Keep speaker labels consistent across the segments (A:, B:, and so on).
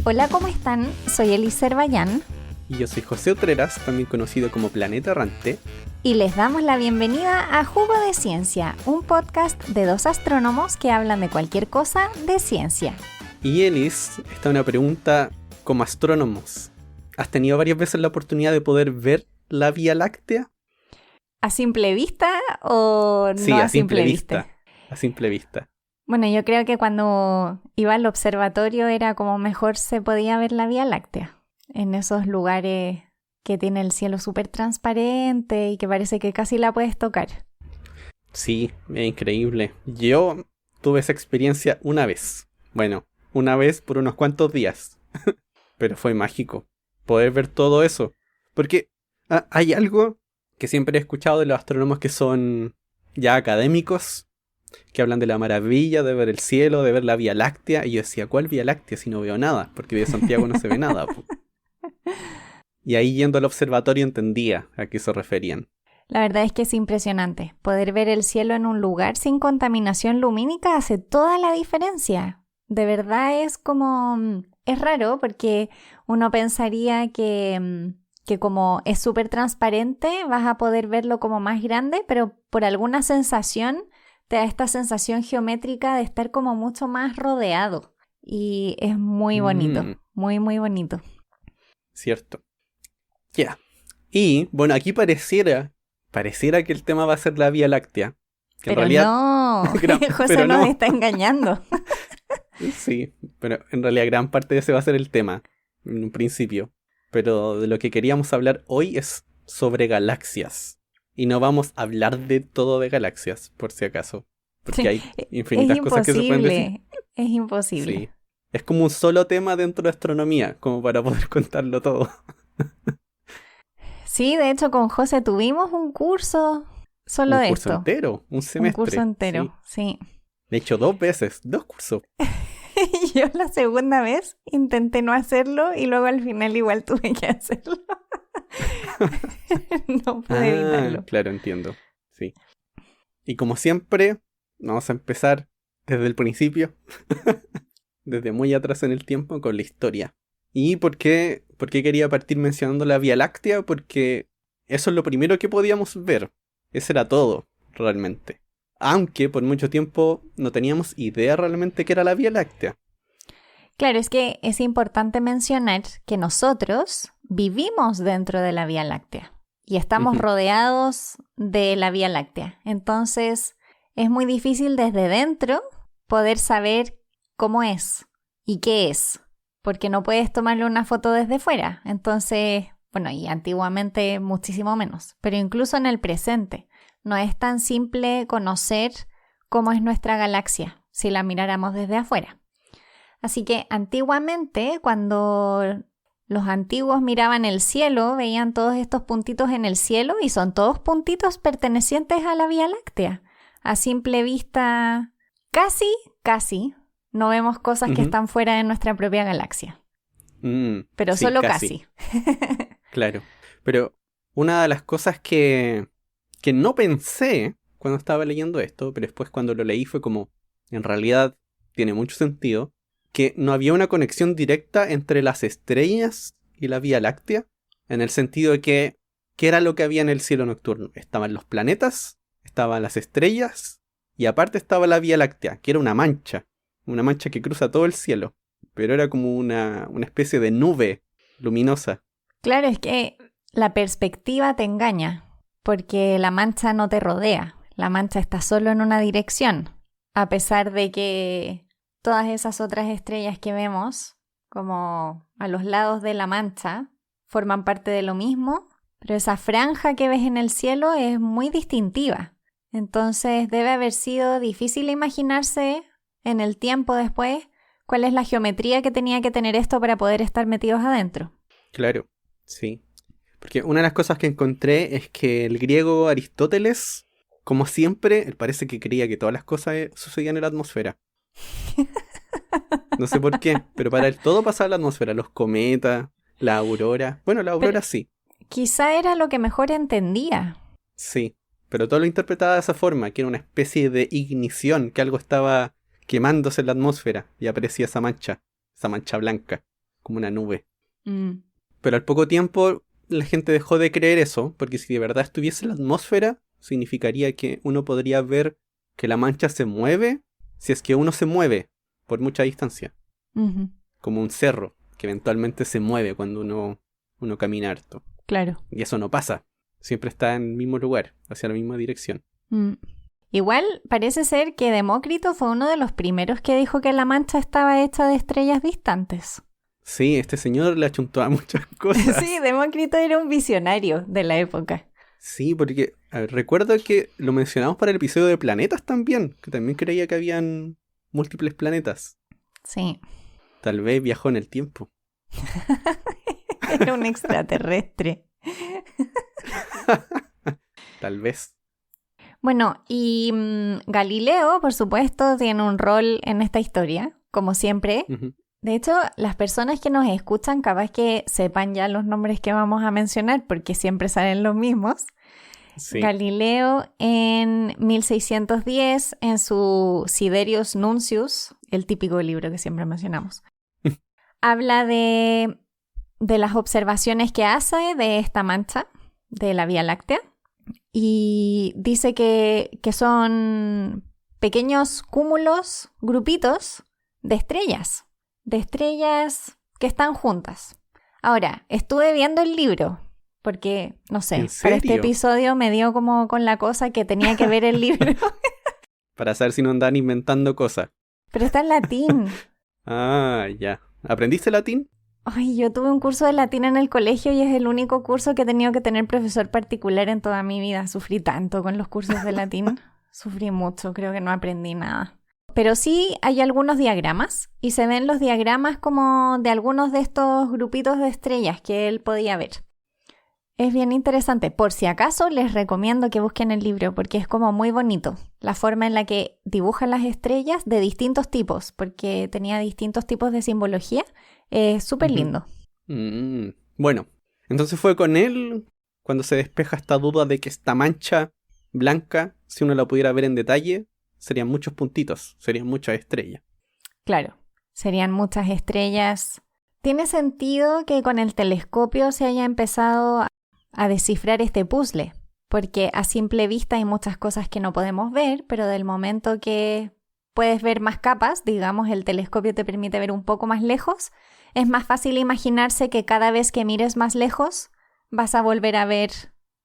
A: Hola, ¿cómo están? Soy Elise Bayán
B: Y yo soy José Utreras, también conocido como Planeta Errante.
A: y les damos la bienvenida a Jugo de Ciencia, un podcast de dos astrónomos que hablan de cualquier cosa de ciencia.
B: Y Elis, esta es una pregunta como astrónomos. ¿Has tenido varias veces la oportunidad de poder ver la Vía Láctea?
A: ¿A simple vista o
B: Sí,
A: no
B: a
A: a simple vista?
B: A simple vista.
A: Bueno, yo creo que cuando iba al observatorio era como mejor se podía ver la Vía Láctea, en esos lugares que tiene el cielo súper transparente y que parece que casi la puedes tocar.
B: Sí, es increíble. Yo tuve esa experiencia una vez. Bueno, una vez por unos cuantos días. Pero fue mágico poder ver todo eso. Porque hay algo que siempre he escuchado de los astrónomos que son ya académicos, que hablan de la maravilla de ver el cielo, de ver la Vía Láctea. Y yo decía, ¿cuál Vía Láctea si no veo nada? Porque de Santiago no se ve nada. Po. Y ahí yendo al observatorio entendía a qué se referían.
A: La verdad es que es impresionante. Poder ver el cielo en un lugar sin contaminación lumínica hace toda la diferencia. De verdad es como... Es raro porque uno pensaría que como es súper transparente vas a poder verlo como más grande, pero por alguna sensación te da esta sensación geométrica de estar como mucho más rodeado. Y es muy bonito, muy, muy bonito.
B: Cierto. Ya. Y, bueno, aquí pareciera que el tema va a ser la Vía Láctea. Que
A: Pero
B: en realidad,
A: no, José
B: pero
A: nos
B: no.
A: está engañando.
B: Sí, pero en realidad gran parte de ese va a ser el tema, en un principio. Pero de lo que queríamos hablar hoy es sobre galaxias. Y no vamos a hablar de todo de galaxias, por si acaso. Porque
A: Sí,
B: hay
A: es
B: infinitas cosas que se pueden decir.
A: imposible, es imposible.
B: Sí. Es como un solo tema dentro de astronomía, como para poder contarlo todo.
A: Sí, de hecho con José tuvimos un curso solo
B: Un
A: de
B: curso
A: esto.
B: entero, un
A: Un
B: semestre.
A: curso entero, sí.
B: De hecho, 2 veces, 2 cursos.
A: Y yo la segunda vez intenté no hacerlo y luego al final igual tuve que hacerlo. No pude evitarlo.
B: Claro, entiendo. Sí. Y como siempre, vamos a empezar desde el principio, desde muy atrás en el tiempo, con la historia. ¿Y por qué quería partir mencionando la Vía Láctea? Porque eso es lo primero que podíamos ver. Eso era todo, realmente. Aunque por mucho tiempo no teníamos idea realmente qué era la Vía Láctea.
A: Claro, es que es importante mencionar que nosotros vivimos dentro de la Vía Láctea y estamos
B: Ujú.
A: rodeados de la Vía Láctea. Entonces, es muy difícil desde dentro poder saber cómo es y qué es, porque no puedes tomarle una foto desde fuera. Entonces, bueno, y antiguamente muchísimo menos, pero incluso en el presente no es tan simple conocer cómo es nuestra galaxia si la miráramos desde afuera. Así que antiguamente, cuando los antiguos miraban el cielo, veían todos estos puntitos en el cielo y son todos puntitos pertenecientes a la Vía Láctea. A simple vista, casi, no vemos cosas que
B: Ujú.
A: están fuera de nuestra propia galaxia. Pero
B: Sí,
A: solo
B: casi.
A: casi.
B: Claro. Pero una de las cosas que no pensé cuando estaba leyendo esto, pero después cuando lo leí fue como, en realidad tiene mucho sentido, que no había una conexión directa entre las estrellas y la Vía Láctea, en el sentido de que, ¿qué era lo que había en el cielo nocturno? Estaban los planetas, estaban las estrellas, y aparte estaba la Vía Láctea, que era una mancha que cruza todo el cielo, pero era como una especie de nube luminosa.
A: Claro, es que la perspectiva te engaña, porque la mancha no te rodea, la mancha está solo en una dirección, a pesar de que todas esas otras estrellas que vemos, como a los lados de la mancha, forman parte de lo mismo, pero esa franja que ves en el cielo es muy distintiva. Entonces debe haber sido difícil imaginarse en el tiempo después cuál es la geometría que tenía que tener esto para poder estar metidos adentro.
B: Claro, sí. Porque una de las cosas que encontré es que el griego Aristóteles, como siempre, él parece que creía que todas las cosas sucedían en la atmósfera. No sé por qué, pero para él todo pasaba en la atmósfera. Los cometas, la aurora. Bueno, la aurora
A: Pero
B: sí.
A: quizá era lo que mejor entendía.
B: Sí. Pero todo lo interpretaba de esa forma, que era una especie de ignición, que algo estaba quemándose en la atmósfera y aparecía esa mancha blanca. como una nube.
A: Mm.
B: Pero al poco tiempo la gente dejó de creer eso, porque si de verdad estuviese en la atmósfera, significaría que uno podría ver que la mancha se mueve si es que uno se mueve por mucha distancia.
A: Ujú.
B: Como un cerro, que eventualmente se mueve cuando uno camina harto.
A: Claro.
B: Y eso no pasa. Siempre está en el mismo lugar, hacia la misma dirección.
A: Mm. Igual parece ser que Demócrito fue uno de los primeros que dijo que la mancha estaba hecha de estrellas distantes.
B: Sí, este señor le achuntó a muchas cosas.
A: Sí, Demócrito era un visionario de la época.
B: Sí, porque a ver, recuerdo que lo mencionamos para el episodio de planetas también, que también creía que habían múltiples planetas.
A: Sí,
B: Tal vez viajó en el tiempo.
A: era un extraterrestre.
B: Tal vez.
A: Bueno, y Galileo, por supuesto, tiene un rol en esta historia, como siempre.
B: Ujú.
A: De hecho, las personas que nos escuchan capaz que sepan ya los nombres que vamos a mencionar porque siempre salen los mismos.
B: Sí.
A: Galileo en 1610 en su Siderius Nuncius, el típico libro que siempre mencionamos, habla de las observaciones que hace de esta mancha de la Vía Láctea y dice que son pequeños cúmulos, grupitos de estrellas que están juntas. Ahora, estuve viendo el libro porque, no sé,
B: ¿En
A: para este
B: serio?
A: episodio me dio como con la cosa que tenía que ver el libro.
B: Para saber si no andan inventando cosas.
A: Pero está en latín.
B: Ah, ya. ¿Aprendiste latín?
A: Ay, yo tuve un curso de latín en el colegio y es el único curso que he tenido que tener profesor particular en toda mi vida. Sufrí tanto con los cursos de latín. Sufrí mucho, creo que no aprendí nada. Pero sí hay algunos diagramas y se ven los diagramas como de algunos de estos grupitos de estrellas que él podía ver. Es bien interesante. Por si acaso, les recomiendo que busquen el libro porque es como muy bonito. La forma en la que dibujan las estrellas de distintos tipos, porque tenía distintos tipos de simbología. Es súper lindo.
B: Bueno, entonces fue con él cuando se despeja esta duda de que esta mancha blanca, si uno la pudiera ver en detalle, serían muchos puntitos, serían muchas estrellas.
A: Claro, serían muchas estrellas. Tiene sentido que con el telescopio se haya empezado a descifrar este puzzle, porque a simple vista hay muchas cosas que no podemos ver, pero del momento que puedes ver más capas, digamos, el telescopio te permite ver un poco más lejos, es más fácil imaginarse que cada vez que mires más lejos vas a volver a ver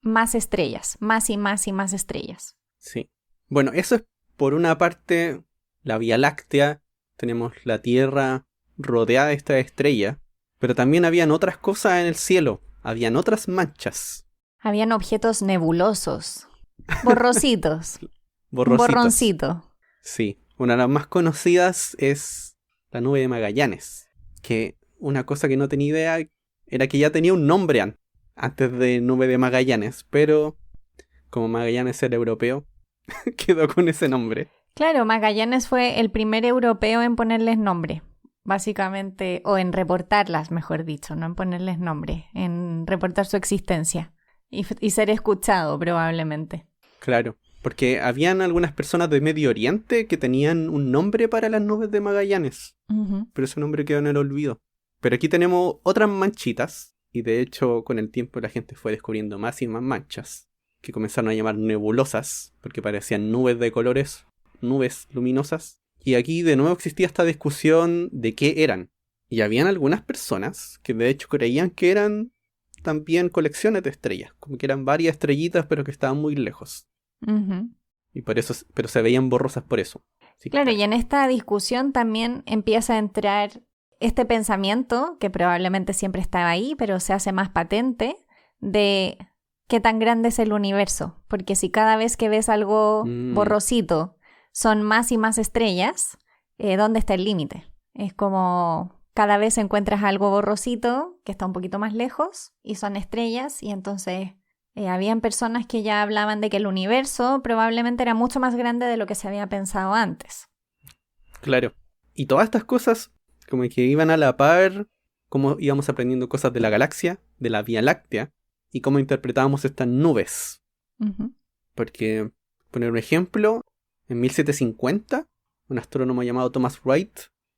A: más estrellas, más y más y más estrellas.
B: Sí. Bueno, eso es por una parte la Vía Láctea, tenemos la Tierra rodeada de esta estrella, pero también habían otras cosas en el cielo, habían otras manchas.
A: Habían objetos nebulosos, borrositos, un
B: Borrositos.
A: borroncito.
B: Sí, una de las más conocidas es la nube de Magallanes, que una cosa que no tenía idea era que ya tenía un nombre antes de nube de Magallanes, pero como Magallanes era europeo, quedó con ese nombre.
A: Claro, Magallanes fue el primer europeo en ponerles nombre, básicamente, o en reportarlas, mejor dicho, no en ponerles nombre, en reportar su existencia y ser escuchado probablemente.
B: Claro, porque habían algunas personas de Medio Oriente que tenían un nombre para las nubes de Magallanes,
A: Ujú.
B: pero ese nombre quedó en el olvido. Pero aquí tenemos otras manchitas, y de hecho con el tiempo la gente fue descubriendo más y más manchas, que comenzaron a llamar nebulosas, porque parecían nubes de colores, nubes luminosas. Y aquí de nuevo existía esta discusión de qué eran. Y habían algunas personas que de hecho creían que eran también colecciones de estrellas, como que eran varias estrellitas pero que estaban muy lejos.
A: Ujú.
B: Y por eso, pero se veían borrosas por eso. Sí,
A: Claro, y en esta discusión también empieza a entrar este pensamiento, que probablemente siempre estaba ahí, pero se hace más patente, de qué tan grande es el universo. Porque si cada vez que ves algo borrosito son más y más estrellas, ¿dónde está el límite? Es como cada vez encuentras algo borrosito que está un poquito más lejos y son estrellas y entonces habían personas que ya hablaban de que el universo probablemente era mucho más grande de lo que se había pensado antes.
B: Claro. Y todas estas cosas como que iban a la par, como íbamos aprendiendo cosas de la galaxia, de la Vía Láctea, y cómo interpretábamos estas nubes.
A: Uh-huh.
B: Porque, poner un ejemplo, en 1750, un astrónomo llamado Thomas Wright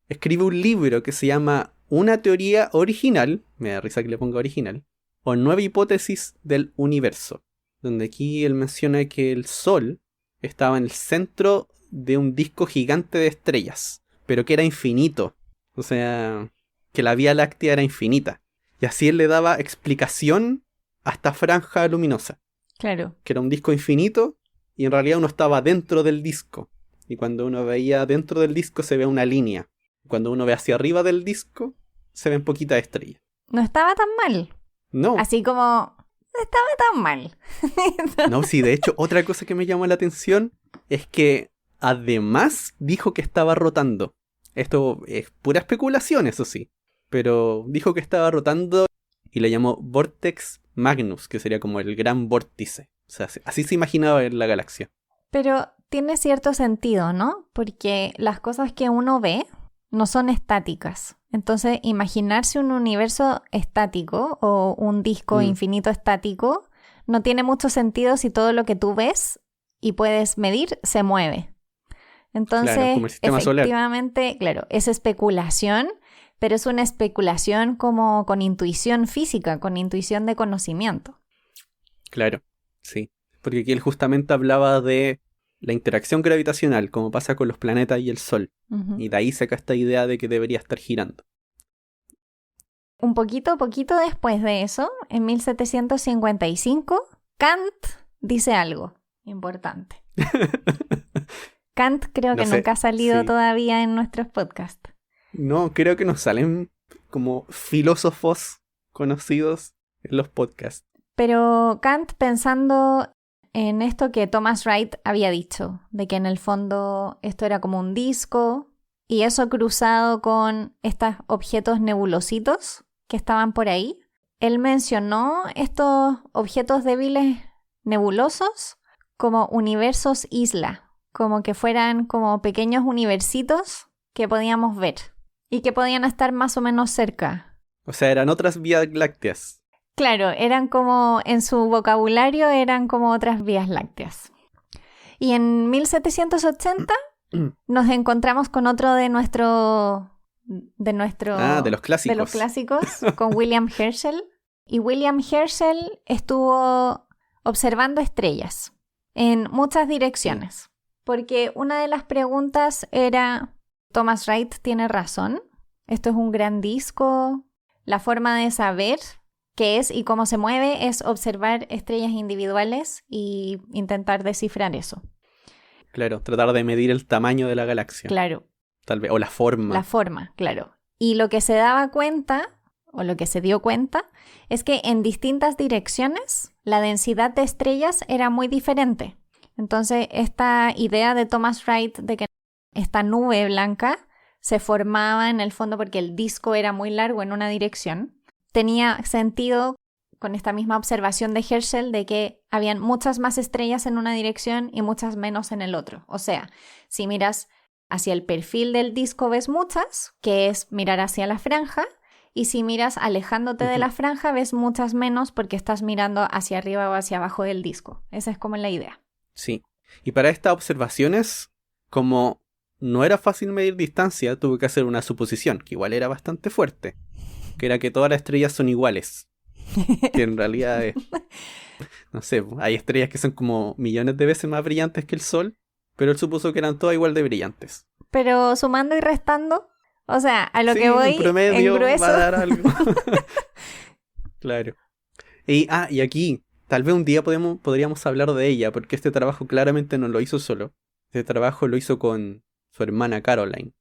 B: escribe un libro que se llama una teoría original, me da risa que le ponga original, o 9 hipótesis del universo. Donde aquí él menciona que el Sol estaba en el centro de un disco gigante de estrellas, pero que era infinito. O sea, que la Vía Láctea era infinita. Y así él le daba explicación a esta franja luminosa.
A: Claro.
B: Que era un disco infinito y en realidad uno estaba dentro del disco. Y cuando uno veía dentro del disco se ve una línea. Cuando uno ve hacia arriba del disco se ven poquitas estrellas.
A: No estaba tan mal.
B: No.
A: Así como, no estaba tan mal.
B: No, sí, de hecho, otra cosa que me llamó la atención es que además dijo que estaba rotando. Esto es pura especulación, eso sí. Pero dijo que estaba rotando y le llamó Vortex Magnus, que sería como el gran vórtice. O sea, así se imaginaba en la galaxia.
A: Pero tiene cierto sentido, ¿no? Porque las cosas que uno ve no son estáticas. Entonces, imaginarse un universo estático o un disco infinito estático no tiene mucho sentido si todo lo que tú ves y puedes medir se mueve. Entonces,
B: claro, como el sistema
A: efectivamente,
B: solar.
A: Claro, es especulación, pero es una especulación como con intuición física, con intuición de conocimiento.
B: Claro, sí. Porque aquí él justamente hablaba de la interacción gravitacional, como pasa con los planetas y el Sol.
A: Uh-huh.
B: Y de ahí saca esta idea de que debería estar girando.
A: Un poquito después de eso, en 1755, Kant dice algo importante. Kant creo que nunca ha salido todavía en nuestros podcasts.
B: No, creo que nos salen como filósofos conocidos en los podcasts.
A: Pero Kant, pensando en esto que Thomas Wright había dicho, de que en el fondo esto era como un disco, y eso cruzado con estos objetos nebulositos que estaban por ahí, él mencionó estos objetos débiles nebulosos como universos isla, como que fueran como pequeños universitos que podíamos ver y que podían estar más o menos cerca.
B: O sea, eran otras vías lácteas.
A: Claro, eran como, en su vocabulario eran como otras vías lácteas. Y en 1780 nos encontramos con otro de los clásicos. De los clásicos, con William Herschel. Y William Herschel estuvo observando estrellas en muchas direcciones. Porque una de las preguntas era, Thomas Wright tiene razón, esto es un gran disco, la forma de saber qué es y cómo se mueve es observar estrellas individuales y intentar descifrar eso.
B: Claro, tratar de medir el tamaño de la galaxia.
A: Claro.
B: Tal vez, o la forma.
A: La forma, claro. Y lo que se daba cuenta, o lo que se dio cuenta, es que en distintas direcciones la densidad de estrellas era muy diferente. Entonces, esta idea de Thomas Wright de que esta nube blanca se formaba en el fondo porque el disco era muy largo en una dirección, tenía sentido con esta misma observación de Herschel de que habían muchas más estrellas en una dirección y muchas menos en el otro. O sea, si miras hacia el perfil del disco ves muchas, que es mirar hacia la franja, y si miras alejándote de la franja ves muchas menos porque estás mirando hacia arriba o hacia abajo del disco. Esa es como la idea.
B: Sí. Y para estas observaciones, como no era fácil medir distancia, tuve que hacer una suposición, que igual era bastante fuerte, que era que todas las estrellas son iguales. Que en realidad es, no sé, hay estrellas que son como millones de veces más brillantes que el Sol, pero él supuso que eran todas igual de brillantes.
A: Pero sumando y restando, o sea, a lo
B: sí,
A: que voy,
B: en promedio
A: en grueso.
B: va a dar algo. Claro. Y aquí, tal vez un día podríamos hablar de ella, porque este trabajo claramente no lo hizo solo. Este trabajo lo hizo con su hermana Caroline.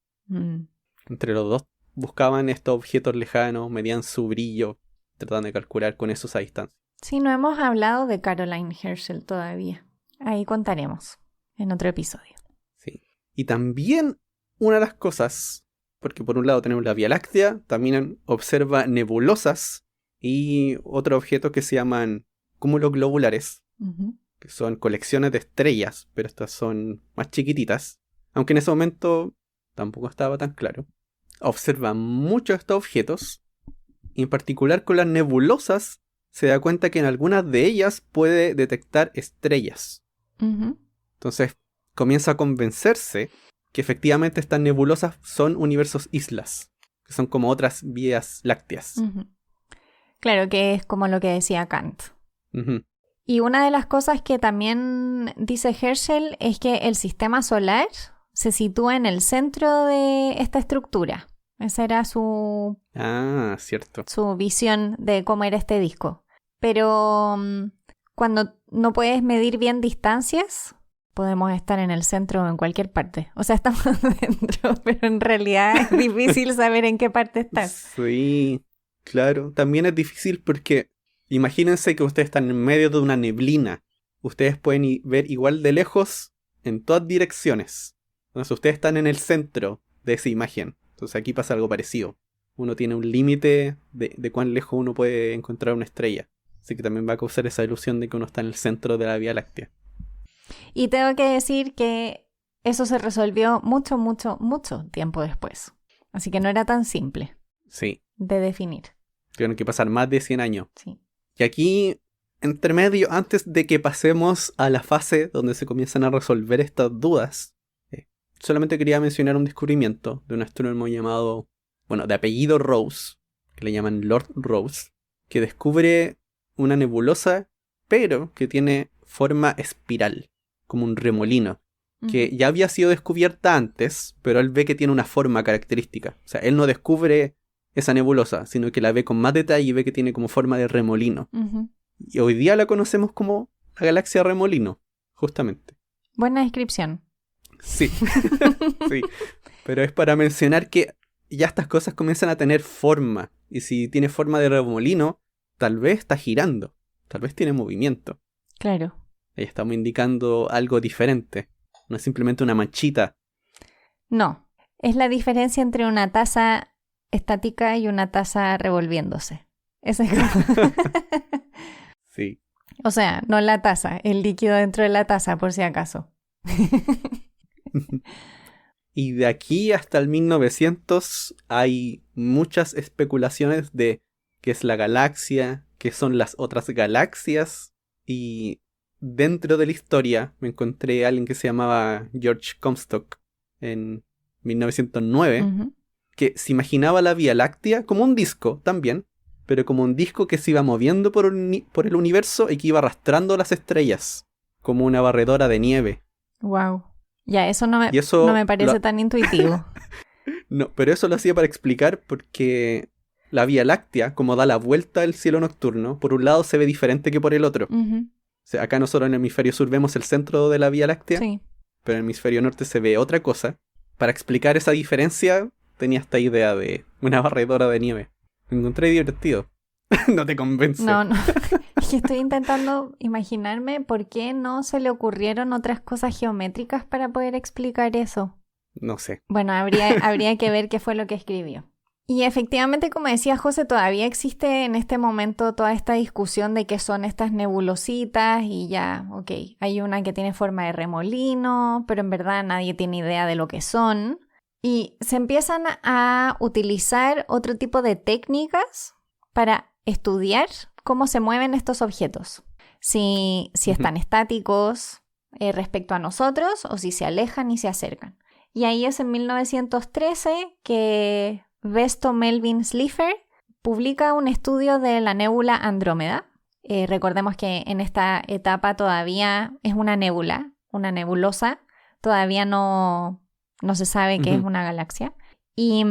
B: Entre los dos buscaban estos objetos lejanos, medían su brillo, trataban de calcular con eso esa distancia.
A: Sí, no hemos hablado de Caroline Herschel todavía. Ahí contaremos en otro episodio.
B: Sí. Y también una de las cosas, porque por un lado tenemos la Vía Láctea, también observa nebulosas y otros objetos que se llaman cúmulos globulares, que son colecciones de estrellas, pero estas son más chiquititas, aunque en ese momento tampoco estaba tan claro. Observa muchos de estos objetos, y en particular con las nebulosas se da cuenta que en algunas de ellas puede detectar estrellas. Entonces comienza a convencerse que efectivamente estas nebulosas son universos islas, que que son como otras vías lácteas.
A: Ujú. Claro, que es como lo que decía Kant.
B: Ujú.
A: Y una de las cosas que también dice Herschel es que el sistema solar se sitúa en el centro de esta estructura. Esa era su
B: Cierto.
A: visión de cómo era este disco. Pero cuando no puedes medir bien distancias, podemos estar en el centro o en cualquier parte. O sea, estamos dentro, pero en realidad es difícil saber en qué parte estás.
B: Sí, claro. También es difícil porque imagínense que ustedes están en medio de una neblina. Ustedes pueden ver igual de lejos en todas direcciones. Entonces ustedes están en el centro de esa imagen. Entonces aquí pasa algo parecido. Uno tiene un límite de cuán lejos uno puede encontrar una estrella. Así que también va a causar esa ilusión de que uno está en el centro de la Vía Láctea.
A: Y tengo que decir que eso se resolvió mucho, mucho, mucho tiempo después. Así que no era tan simple
B: Sí,
A: de definir.
B: tuvieron que pasar más de 100 años.
A: Sí.
B: Y aquí, entre medio, antes de que pasemos a la fase donde se comienzan a resolver estas dudas, solamente quería mencionar un descubrimiento de un astrónomo llamado, de apellido Rose, que le llaman Lord Rose, que descubre una nebulosa, pero que tiene forma espiral, como un remolino, que ya había sido descubierta antes, pero él ve que tiene una forma característica. O sea, él no descubre esa nebulosa, sino que la ve con más detalle y ve que tiene como forma de remolino.
A: Uh-huh.
B: Y hoy día la conocemos como la galaxia Remolino, justamente.
A: Buena descripción.
B: Sí, sí. Pero es para mencionar que ya estas cosas comienzan a tener forma. Y si tiene forma de remolino, tal vez está girando. Tal vez tiene movimiento.
A: Claro.
B: Ahí estamos indicando algo diferente. No es simplemente una manchita.
A: No. Es la diferencia entre una taza estática y una taza revolviéndose. Ese es
B: Sí.
A: O sea, no la taza, el líquido dentro de la taza, por si acaso.
B: Y de aquí hasta el 1900 hay muchas especulaciones de qué es la galaxia, qué son las otras galaxias. Y dentro de la historia me encontré a alguien que se llamaba George Comstock en 1909,
A: Uh-huh.
B: que se imaginaba la Vía Láctea como un disco también, pero como un disco que se iba moviendo por el universo y que iba arrastrando las estrellas, como una barredora de nieve.
A: Wow. Ya, eso no
B: eso
A: me parece tan intuitivo.
B: No, pero eso lo hacía para explicar porque la Vía Láctea, como da la vuelta al cielo nocturno, por un lado se ve diferente que por el otro.
A: Uh-huh.
B: O sea, acá nosotros en el hemisferio sur vemos el centro de la Vía Láctea,
A: Sí.
B: pero en el hemisferio norte se ve otra cosa. Para explicar esa diferencia, tenía esta idea de una barredora de nieve. Me encontré divertido. No te convence.
A: No. Es que estoy intentando imaginarme por qué no se le ocurrieron otras cosas geométricas para poder explicar eso.
B: No sé.
A: Bueno, habría que ver qué fue lo que escribió. Y efectivamente, como decía José, todavía existe en este momento toda esta discusión de qué son estas nebulositas y ya, ok, hay una que tiene forma de remolino, pero en verdad nadie tiene idea de lo que son. Y se empiezan a utilizar otro tipo de técnicas para estudiar cómo se mueven estos objetos. Si están estáticos respecto a nosotros o si se alejan y se acercan. Y ahí es en 1913 que Vesto Melvin Slipher publica un estudio de la nébula Andrómeda. Recordemos que en esta etapa todavía es una nébula, una nebulosa. Todavía no se sabe qué es una galaxia. Y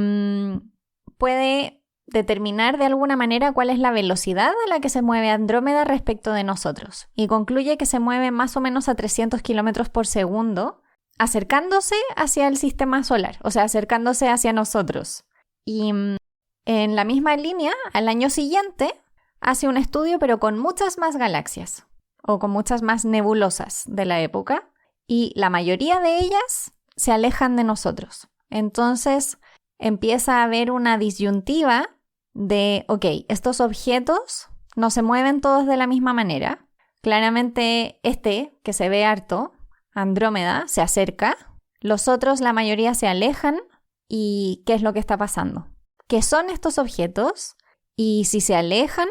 A: puede determinar de alguna manera cuál es la velocidad a la que se mueve Andrómeda respecto de nosotros. Y concluye que se mueve más o menos a 300 kilómetros por segundo, acercándose hacia el sistema solar, o sea, acercándose hacia nosotros. Y en la misma línea, al año siguiente, hace un estudio pero con muchas más galaxias, o con muchas más nebulosas de la época, y la mayoría de ellas se alejan de nosotros. Entonces empieza a haber una disyuntiva de, ok, estos objetos no se mueven todos de la misma manera. Claramente que se ve harto, Andrómeda, se acerca. Los otros, la mayoría, se alejan. ¿Y qué es lo que está pasando? ¿Qué son estos objetos? Y si se alejan,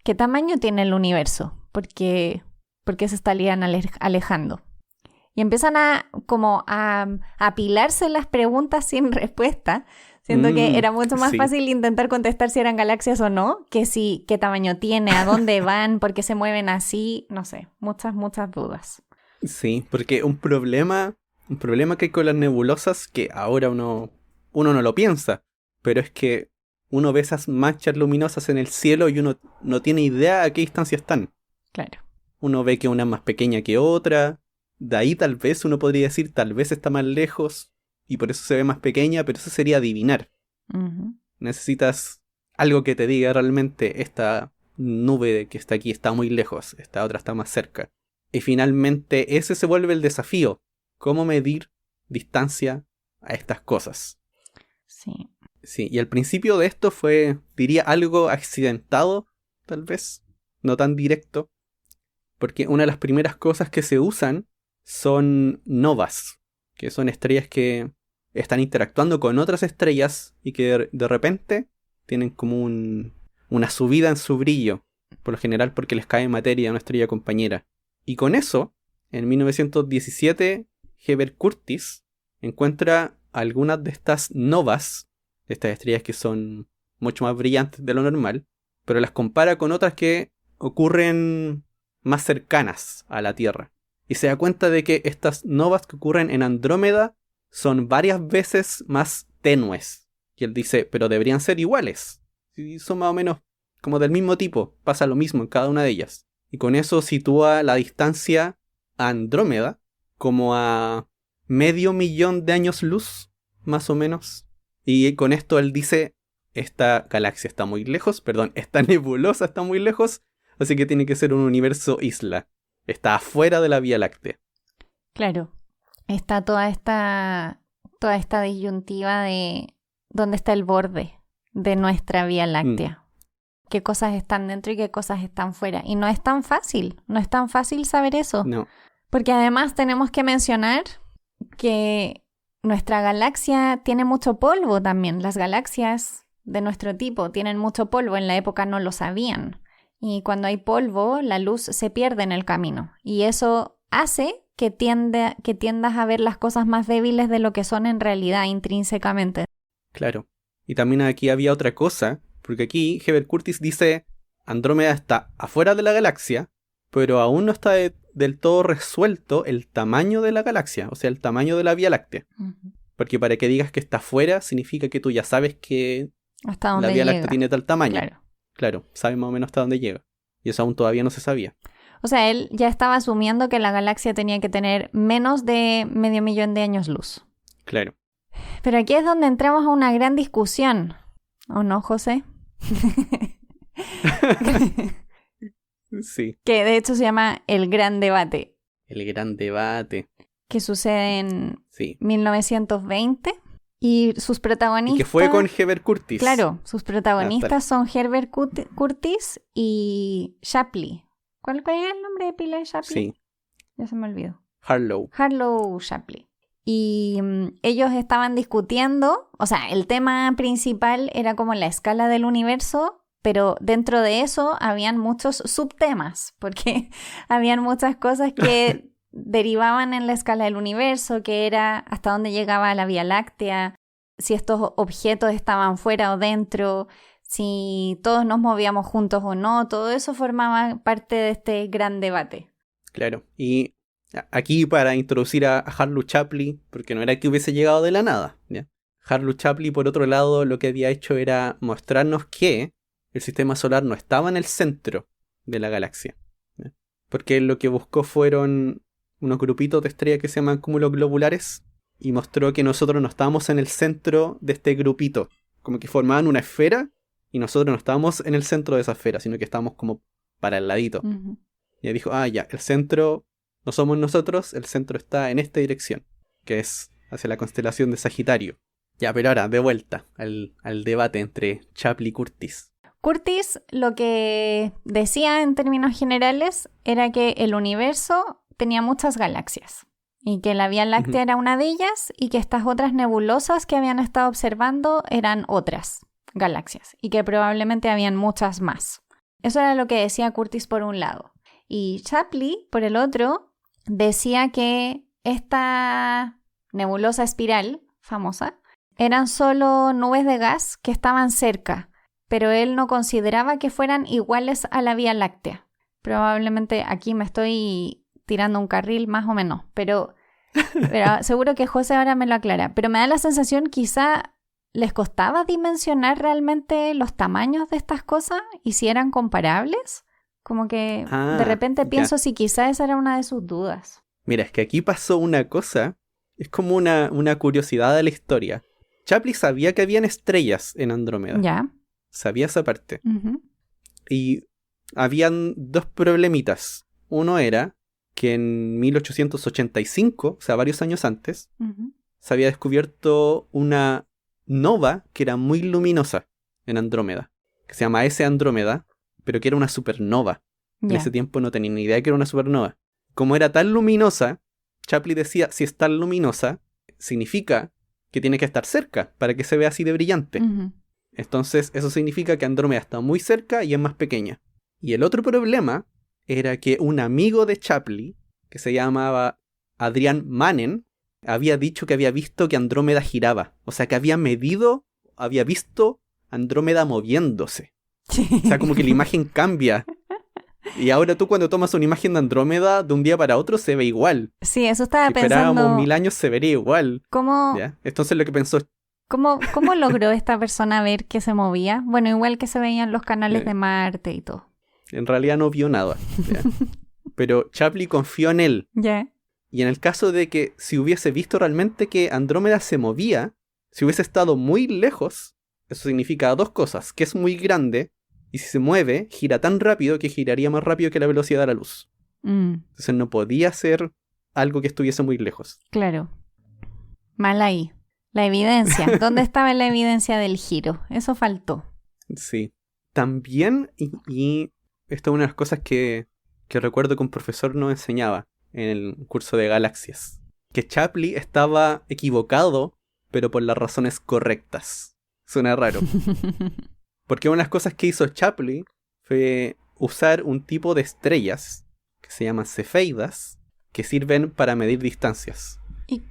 A: ¿qué tamaño tiene el universo? ¿Por qué se estarían alejando? y empiezan a apilarse las preguntas sin respuesta, siendo que era mucho más fácil intentar contestar si eran galaxias o no, que si qué tamaño tiene, a dónde van, por qué se mueven así, no sé, muchas dudas.
B: Sí, porque un problema que hay con las nebulosas, que ahora uno no lo piensa, pero es que uno ve esas manchas luminosas en el cielo y uno no tiene idea a qué distancia están.
A: Claro.
B: Uno ve que una es más pequeña que otra, de ahí tal vez uno podría decir, tal vez está más lejos, y por eso se ve más pequeña, pero eso sería adivinar.
A: Uh-huh.
B: Necesitas algo que te diga realmente esta nube que está aquí está muy lejos, esta otra está más cerca. Y finalmente ese se vuelve el desafío. ¿Cómo medir distancia a estas cosas?
A: Sí.
B: Sí, y al principio de esto fue, diría, algo accidentado, tal vez, no tan directo, porque una de las primeras cosas que se usan son novas, que son estrellas que están interactuando con otras estrellas y que de repente tienen como una subida en su brillo, por lo general porque les cae materia a una estrella compañera. Y con eso, en 1917, Herbert Curtis encuentra algunas de estas novas, estas estrellas que son mucho más brillantes de lo normal, pero las compara con otras que ocurren más cercanas a la Tierra. Y se da cuenta de que estas novas que ocurren en Andrómeda son varias veces más tenues. Y él dice, pero deberían ser iguales. Si son más o menos como del mismo tipo, pasa lo mismo en cada una de ellas. Y con eso sitúa la distancia a Andrómeda como a 500.000 de años luz, más o menos. Y con esto él dice, esta galaxia está muy lejos, esta nebulosa está muy lejos, así que tiene que ser un universo isla. Está afuera de la Vía Láctea.
A: Claro, está toda esta disyuntiva de dónde está el borde de nuestra Vía Láctea. Qué cosas están dentro y qué cosas están fuera. Y no es tan fácil saber eso.
B: No.
A: Porque además tenemos que mencionar que nuestra galaxia tiene mucho polvo también. Las galaxias de nuestro tipo tienen mucho polvo. En la época no lo sabían. Y cuando hay polvo, la luz se pierde en el camino. Y eso hace que tiendas a ver las cosas más débiles de lo que son en realidad intrínsecamente.
B: Claro. Y también aquí había otra cosa, porque aquí Herbert Curtis dice Andrómeda está afuera de la galaxia, pero aún no está del todo resuelto el tamaño de la galaxia, o sea, el tamaño de la Vía Láctea. Uh-huh. Porque para que digas que está afuera, significa que tú ya sabes que la Vía Láctea tiene tal tamaño. Claro, sabes más o menos hasta dónde llega. Y eso aún todavía no se sabía.
A: O sea, él ya estaba asumiendo que la galaxia tenía que tener menos de 500.000 de años luz.
B: Claro.
A: Pero aquí es donde entramos a una gran discusión. ¿O no, José?
B: Sí.
A: Que de hecho se llama el Gran Debate.
B: El Gran Debate.
A: Que sucede en 1920. Y sus protagonistas...
B: Y que fue con Herbert Curtis.
A: Claro, sus protagonistas son Herbert Curtis y Shapley. ¿Cuál es el nombre de pila de Shapley?
B: Sí.
A: Ya se me olvidó.
B: Harlow
A: Shapley. Y ellos estaban discutiendo, o sea, el tema principal era como la escala del universo, pero dentro de eso habían muchos subtemas, porque habían muchas cosas que derivaban en la escala del universo, que era hasta dónde llegaba la Vía Láctea, si estos objetos estaban fuera o dentro, si todos nos movíamos juntos o no, todo eso formaba parte de este gran debate.
B: Claro, y aquí para introducir a Harlow Shapley, porque no era que hubiese llegado de la nada, ¿ya? Harlow Shapley, por otro lado, lo que había hecho era mostrarnos que el sistema solar no estaba en el centro de la galaxia, ¿ya? Porque lo que buscó fueron unos grupitos de estrellas que se llaman cúmulos globulares y mostró que nosotros no estábamos en el centro de este grupito, como que formaban una esfera y nosotros no estábamos en el centro de esa esfera, sino que estábamos como para el ladito. Uh-huh. Y él dijo, ya, el centro no somos nosotros, el centro está en esta dirección, que es hacia la constelación de Sagitario. Ya, pero ahora, de vuelta al debate entre Shapley y Curtis.
A: Curtis lo que decía en términos generales era que el universo tenía muchas galaxias y que la Vía Láctea era una de ellas y que estas otras nebulosas que habían estado observando eran otras galaxias y que probablemente habían muchas más. Eso era lo que decía Curtis por un lado. Y Shapley, por el otro, decía que esta nebulosa espiral famosa eran solo nubes de gas que estaban cerca, pero él no consideraba que fueran iguales a la Vía Láctea. Probablemente aquí me estoy tirando un carril más o menos, pero seguro que José ahora me lo aclara. Pero me da la sensación quizá les costaba dimensionar realmente los tamaños de estas cosas y si eran comparables. Como que de repente pienso si quizá esa era una de sus dudas.
B: Mira, es que aquí pasó una cosa, es como una curiosidad de la historia. Shapley sabía que habían estrellas en Andrómeda.
A: Ya.
B: Sabía esa parte.
A: Uh-huh.
B: Y habían dos problemitas. Uno era que en 1885, o sea, varios años antes,
A: uh-huh,
B: se había descubierto una nova que era muy luminosa en Andrómeda, que se llama S Andrómeda, pero que era una supernova. En ese tiempo no tenía ni idea de que era una supernova. Como era tan luminosa, Shapley decía, si es tan luminosa, significa que tiene que estar cerca para que se vea así de brillante.
A: uh-huh.
B: Entonces, eso significa que Andrómeda está muy cerca y es más pequeña. Y el otro problema era que un amigo de Shapley, que se llamaba Adrian Manen, había dicho que había visto que Andrómeda giraba. O sea, que había visto Andrómeda moviéndose. O sea, como que la imagen cambia. Y ahora tú cuando tomas una imagen de Andrómeda, de un día para otro se ve igual.
A: Sí, eso estaba
B: si
A: pensando.
B: esperábamos 1000 años se vería igual.
A: ¿Cómo?
B: ¿Ya? Entonces lo que pensó...
A: ¿Cómo logró esta persona ver que se movía? Bueno, igual que se veían los canales de Marte y todo.
B: En realidad no vio nada. ¿Ya? Pero Shapley confió en él.
A: Ya.
B: Y en el caso de que si hubiese visto realmente que Andrómeda se movía, si hubiese estado muy lejos, eso significa dos cosas. Que es muy grande, y si se mueve, gira tan rápido que giraría más rápido que la velocidad de la luz. Entonces no podía ser algo que estuviese muy lejos.
A: Claro. Mal ahí. La evidencia. ¿Dónde estaba la evidencia del giro? Eso faltó.
B: Sí. También, y esto es una de las cosas que recuerdo que un profesor nos enseñaba en el curso de galaxias. Que Shapley estaba equivocado, pero por las razones correctas. Suena raro. Porque una de las cosas que hizo Shapley fue usar un tipo de estrellas que se llaman cefeidas, que sirven para medir distancias.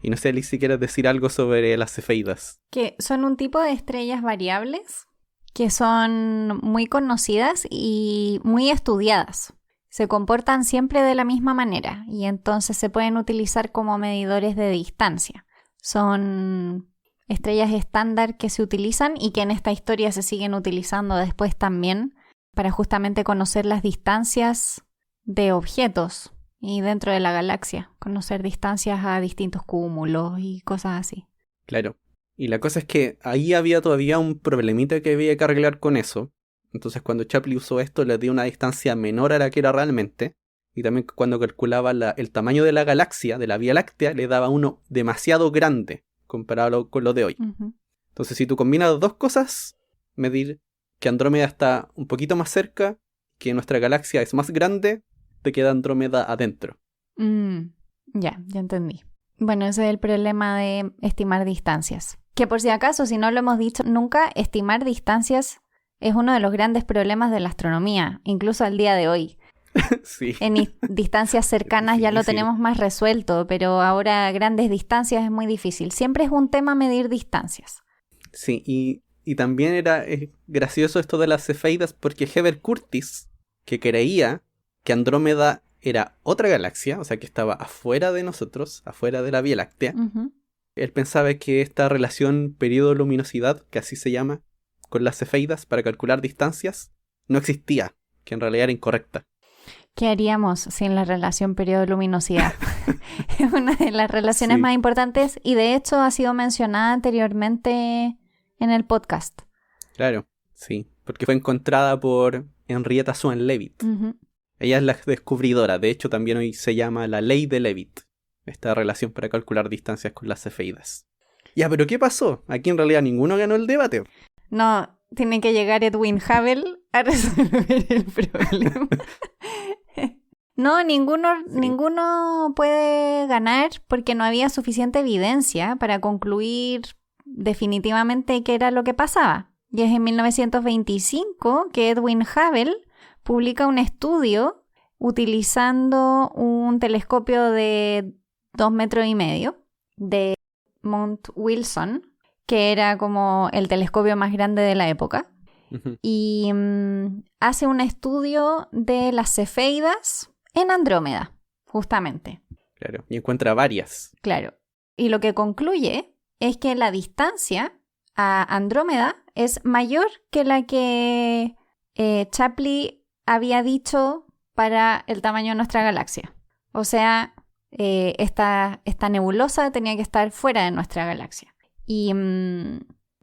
B: Y no sé si quieres decir algo sobre las cefeidas.
A: Que son un tipo de estrellas variables que son muy conocidas y muy estudiadas. Se comportan siempre de la misma manera y entonces se pueden utilizar como medidores de distancia. Son estrellas estándar que se utilizan y que en esta historia se siguen utilizando después también para justamente conocer las distancias de objetos y dentro de la galaxia, conocer distancias a distintos cúmulos y cosas así.
B: Claro. Y la cosa es que ahí había todavía un problemita que había que arreglar con eso. Entonces cuando Shapley usó esto le dio una distancia menor a la que era realmente. Y también cuando calculaba el tamaño de la galaxia, de la Vía Láctea, le daba uno demasiado grande comparado con lo de hoy.
A: Uh-huh.
B: Entonces si tú combinas dos cosas, medir que Andrómeda está un poquito más cerca, que nuestra galaxia es más grande, te queda Andrómeda adentro.
A: Ya entendí. Bueno, ese es el problema de estimar distancias. Que por si acaso, si no lo hemos dicho nunca, estimar distancias es uno de los grandes problemas de la astronomía, incluso al día de hoy.
B: Sí.
A: En distancias cercanas ya lo tenemos más resuelto, pero ahora grandes distancias es muy difícil. Siempre es un tema medir distancias.
B: Sí, y también era gracioso esto de las cefeidas porque Heber Curtis, que creía que Andrómeda era otra galaxia, o sea que estaba afuera de nosotros, afuera de la Vía Láctea,
A: Uh-huh.
B: él pensaba que esta relación periodo-luminosidad, que así se llama, con las cefeidas para calcular distancias, no existía, que en realidad era incorrecta.
A: ¿Qué haríamos sin la relación periodo-luminosidad? Es una de las relaciones más importantes y de hecho ha sido mencionada anteriormente en el podcast.
B: Claro, sí, porque fue encontrada por Henrietta Swan Leavitt.
A: Uh-huh.
B: Ella es la descubridora, de hecho también hoy se llama la ley de Leavitt, esta relación para calcular distancias con las cefeidas. Ya, pero ¿qué pasó? Aquí en realidad ninguno ganó el debate.
A: No, tiene que llegar Edwin Hubble a resolver el problema. No, ninguno puede ganar porque no había suficiente evidencia para concluir definitivamente qué era lo que pasaba. Y es en 1925 que Edwin Hubble publica un estudio utilizando un telescopio de 2,5 metros de Mount Wilson, que era como el telescopio más grande de la época.
B: Ujú.
A: Y hace un estudio de las cefeidas en Andrómeda, justamente.
B: Claro. Y encuentra varias.
A: Claro. Y lo que concluye es que la distancia a Andrómeda es mayor que la que Shapley había dicho para el tamaño de nuestra galaxia. O sea, esta nebulosa tenía que estar fuera de nuestra galaxia. Y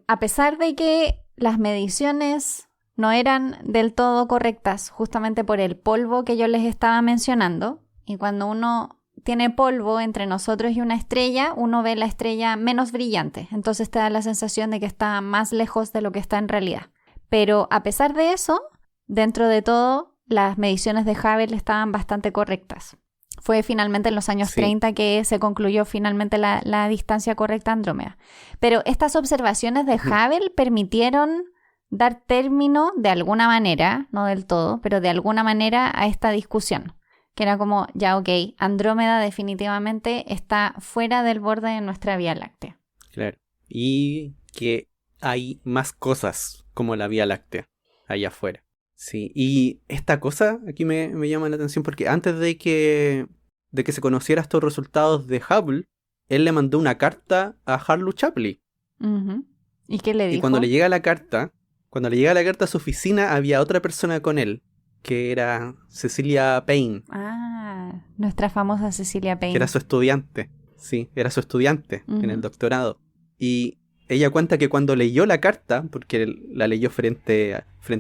A: a pesar de que las mediciones no eran del todo correctas, justamente por el polvo que yo les estaba mencionando, y cuando uno tiene polvo entre nosotros y una estrella, uno ve la estrella menos brillante, entonces te da la sensación de que está más lejos de lo que está en realidad. Pero a pesar de eso, dentro de todo, las mediciones de Hubble estaban bastante correctas. Fue finalmente en los años 30 que se concluyó finalmente la distancia correcta a Andrómeda. Pero estas observaciones de Hubble permitieron dar término de alguna manera, no del todo, pero de alguna manera a esta discusión. Que era como, ya ok, Andrómeda definitivamente está fuera del borde de nuestra Vía Láctea.
B: Claro. Y que hay más cosas como la Vía Láctea allá afuera. Sí, y esta cosa aquí me llama la atención porque antes de que se conociera estos resultados de Hubble, él le mandó una carta a Harlow Shapley.
A: Uh-huh. ¿Y qué le dijo?
B: Y cuando le llega la carta a su oficina, había otra persona con él, que era Cecilia Payne.
A: Ah, nuestra famosa Cecilia Payne.
B: Que era su estudiante. Sí, era su estudiante en el doctorado. Y ella cuenta que cuando leyó la carta, porque la leyó frente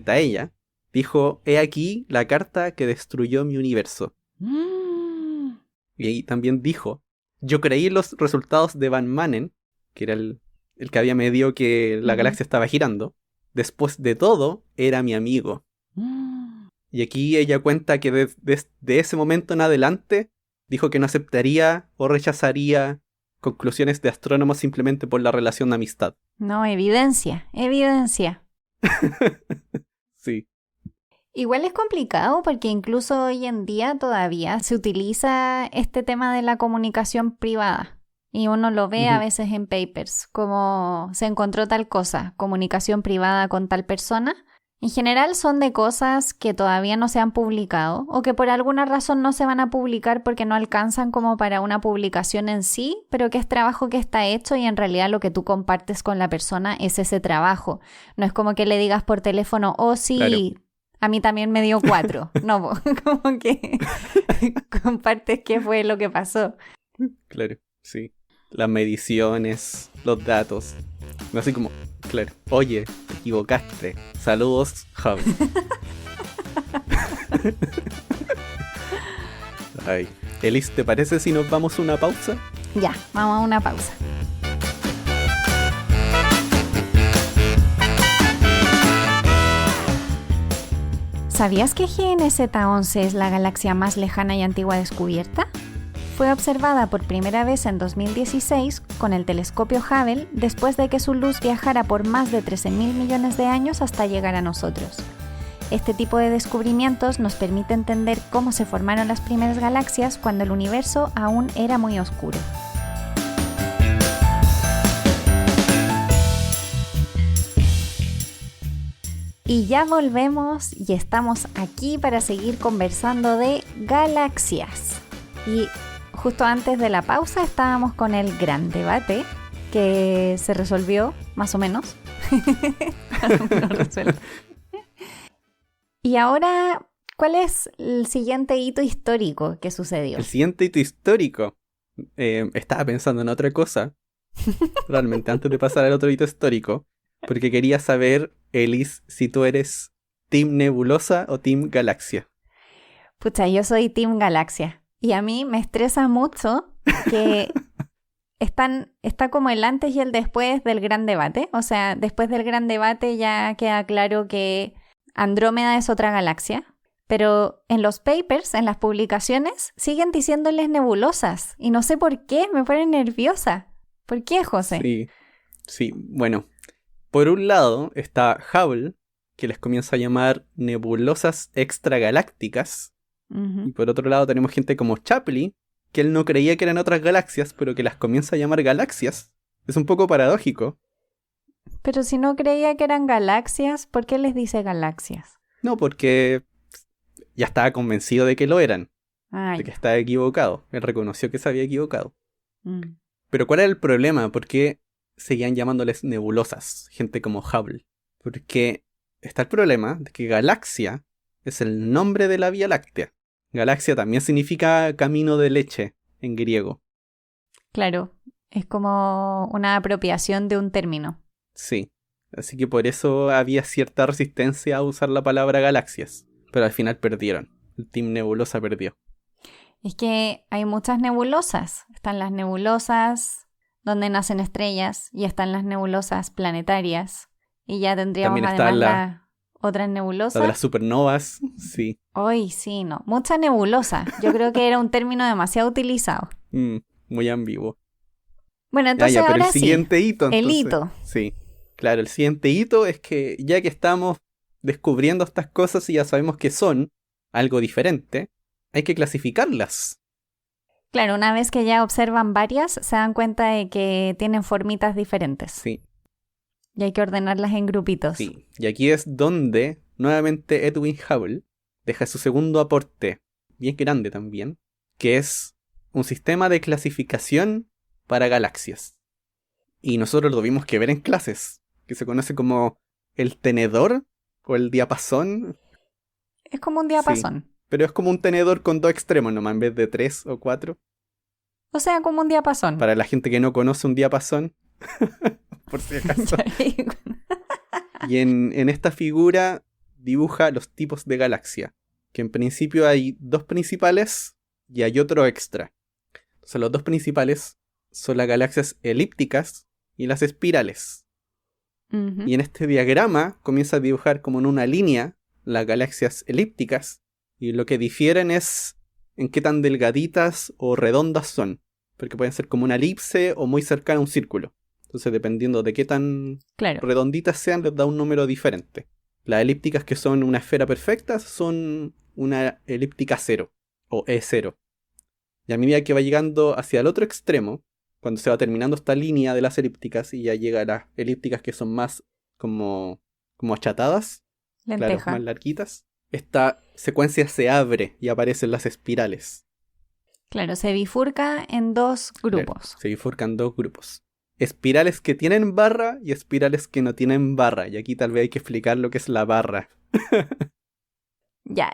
B: a ella, dijo, he aquí la carta que destruyó mi universo. Y ahí también dijo, yo creí en los resultados de Van Manen, que era el que había medido que la galaxia estaba girando. Después de todo, era mi amigo. Y aquí ella cuenta que de ese momento en adelante, dijo que no aceptaría o rechazaría conclusiones de astrónomos simplemente por la relación de amistad.
A: No, evidencia.
B: Sí.
A: Igual es complicado porque incluso hoy en día todavía se utiliza este tema de la comunicación privada. Y uno lo ve a veces en papers, como se encontró tal cosa, comunicación privada con tal persona. En general son de cosas que todavía no se han publicado o que por alguna razón no se van a publicar porque no alcanzan como para una publicación en sí, pero que es trabajo que está hecho y en realidad lo que tú compartes con la persona es ese trabajo. No es como que le digas por teléfono, oh sí, claro, a mí también me dio 4. No, como que compartes qué fue lo que pasó.
B: Claro, sí. Las mediciones, los datos. Así como, claro, oye, te equivocaste. Saludos, Hubble. Ay, Elis, ¿te parece si nos vamos a una pausa?
A: Ya, vamos a una pausa. ¿Sabías que GNZ 11 es la galaxia más lejana y antigua descubierta? Fue observada por primera vez en 2016 con el telescopio Hubble después de que su luz viajara por más de 13.000 millones de años hasta llegar a nosotros. Este tipo de descubrimientos nos permite entender cómo se formaron las primeras galaxias cuando el universo aún era muy oscuro. Y ya volvemos y estamos aquí para seguir conversando de galaxias. Y justo antes de la pausa estábamos con el gran debate que se resolvió, más o menos. Y ahora, ¿cuál es el siguiente hito histórico que sucedió?
B: El siguiente hito histórico. Estaba pensando en otra cosa, realmente, antes de pasar al otro hito histórico, porque quería saber, Elis, si tú eres Team Nebulosa o Team Galaxia.
A: Pucha, yo soy Team Galaxia. Y a mí me estresa mucho que está como el antes y el después del gran debate. O sea, después del gran debate ya queda claro que Andrómeda es otra galaxia. Pero en los papers, en las publicaciones, siguen diciéndoles nebulosas. Y no sé por qué, me pone nerviosa. ¿Por qué, José?
B: Sí, bueno. Por un lado está Hubble, que les comienza a llamar nebulosas extragalácticas. Y por otro lado tenemos gente como Shapley, que él no creía que eran otras galaxias, pero que las comienza a llamar galaxias. Es un poco paradójico.
A: Pero si no creía que eran galaxias, ¿por qué les dice galaxias?
B: No, porque ya estaba convencido de que lo eran,
A: Ay.
B: de que estaba equivocado. Él reconoció que se había equivocado.
A: Mm.
B: Pero ¿cuál era el problema? ¿Por qué seguían llamándoles nebulosas? Gente como Hubble. Porque está el problema de que galaxia es el nombre de la Vía Láctea. Galaxia también significa camino de leche en griego.
A: Claro, es como una apropiación de un término.
B: Sí. Así que por eso había cierta resistencia a usar la palabra galaxias. Pero al final perdieron. El Team Nebulosa perdió.
A: Es que hay muchas nebulosas. Están las nebulosas donde nacen estrellas y están las nebulosas planetarias. Y ya tendríamos
B: También está
A: además
B: la-
A: las otras nebulosas.
B: La de las supernovas, sí.
A: Hoy sí, no. Mucha nebulosa. Yo creo que era un término demasiado utilizado.
B: Muy ambiguo.
A: Bueno, entonces
B: Pero
A: ahora
B: el siguiente hito,
A: El
B: entonces.
A: hito.
B: Sí. Claro, el siguiente hito es que ya que estamos descubriendo estas cosas y ya sabemos que son algo diferente, hay que clasificarlas.
A: Claro, una vez que ya observan varias, se dan cuenta de que tienen formitas diferentes.
B: Sí,
A: Y hay que ordenarlas en grupitos.
B: sí. Y aquí es donde nuevamente Edwin Hubble deja su segundo aporte, bien grande también, que es un sistema de clasificación para galaxias. Y nosotros lo tuvimos que ver en clases, que se conoce como el tenedor o el diapasón,
A: Es como un diapasón.
B: pero es como un tenedor con 2 extremos nomás en vez de 3 o 4.
A: O sea, como un diapasón.
B: Para la gente que no conoce un diapasón, por si acaso. Y en esta figura dibuja los tipos de galaxia, que en principio hay 2 principales y hay otro extra. Entonces los 2 principales son las galaxias elípticas y las espirales.
A: Ujú.
B: Y en este diagrama comienza a dibujar como en una línea las galaxias elípticas, y lo que difieren es en qué tan delgaditas o redondas son, porque pueden ser como una elipse o muy cercana a un círculo. Entonces, dependiendo de qué tan
A: Claro.
B: redonditas sean, les da un número diferente. Las elípticas que son una esfera perfecta son una elíptica 0 o E0. Y a medida que va llegando hacia el otro extremo, cuando se va terminando esta línea de las elípticas y ya llega a las elípticas que son más como achatadas, claro,
A: Lenteja.
B: más larguitas, esta secuencia se abre y aparecen las espirales.
A: Claro, se bifurca en 2 grupos.
B: Claro, se bifurcan 2 grupos. Espirales que tienen barra y espirales que no tienen barra. Y aquí tal vez hay que explicar lo que es la barra.
A: Ya,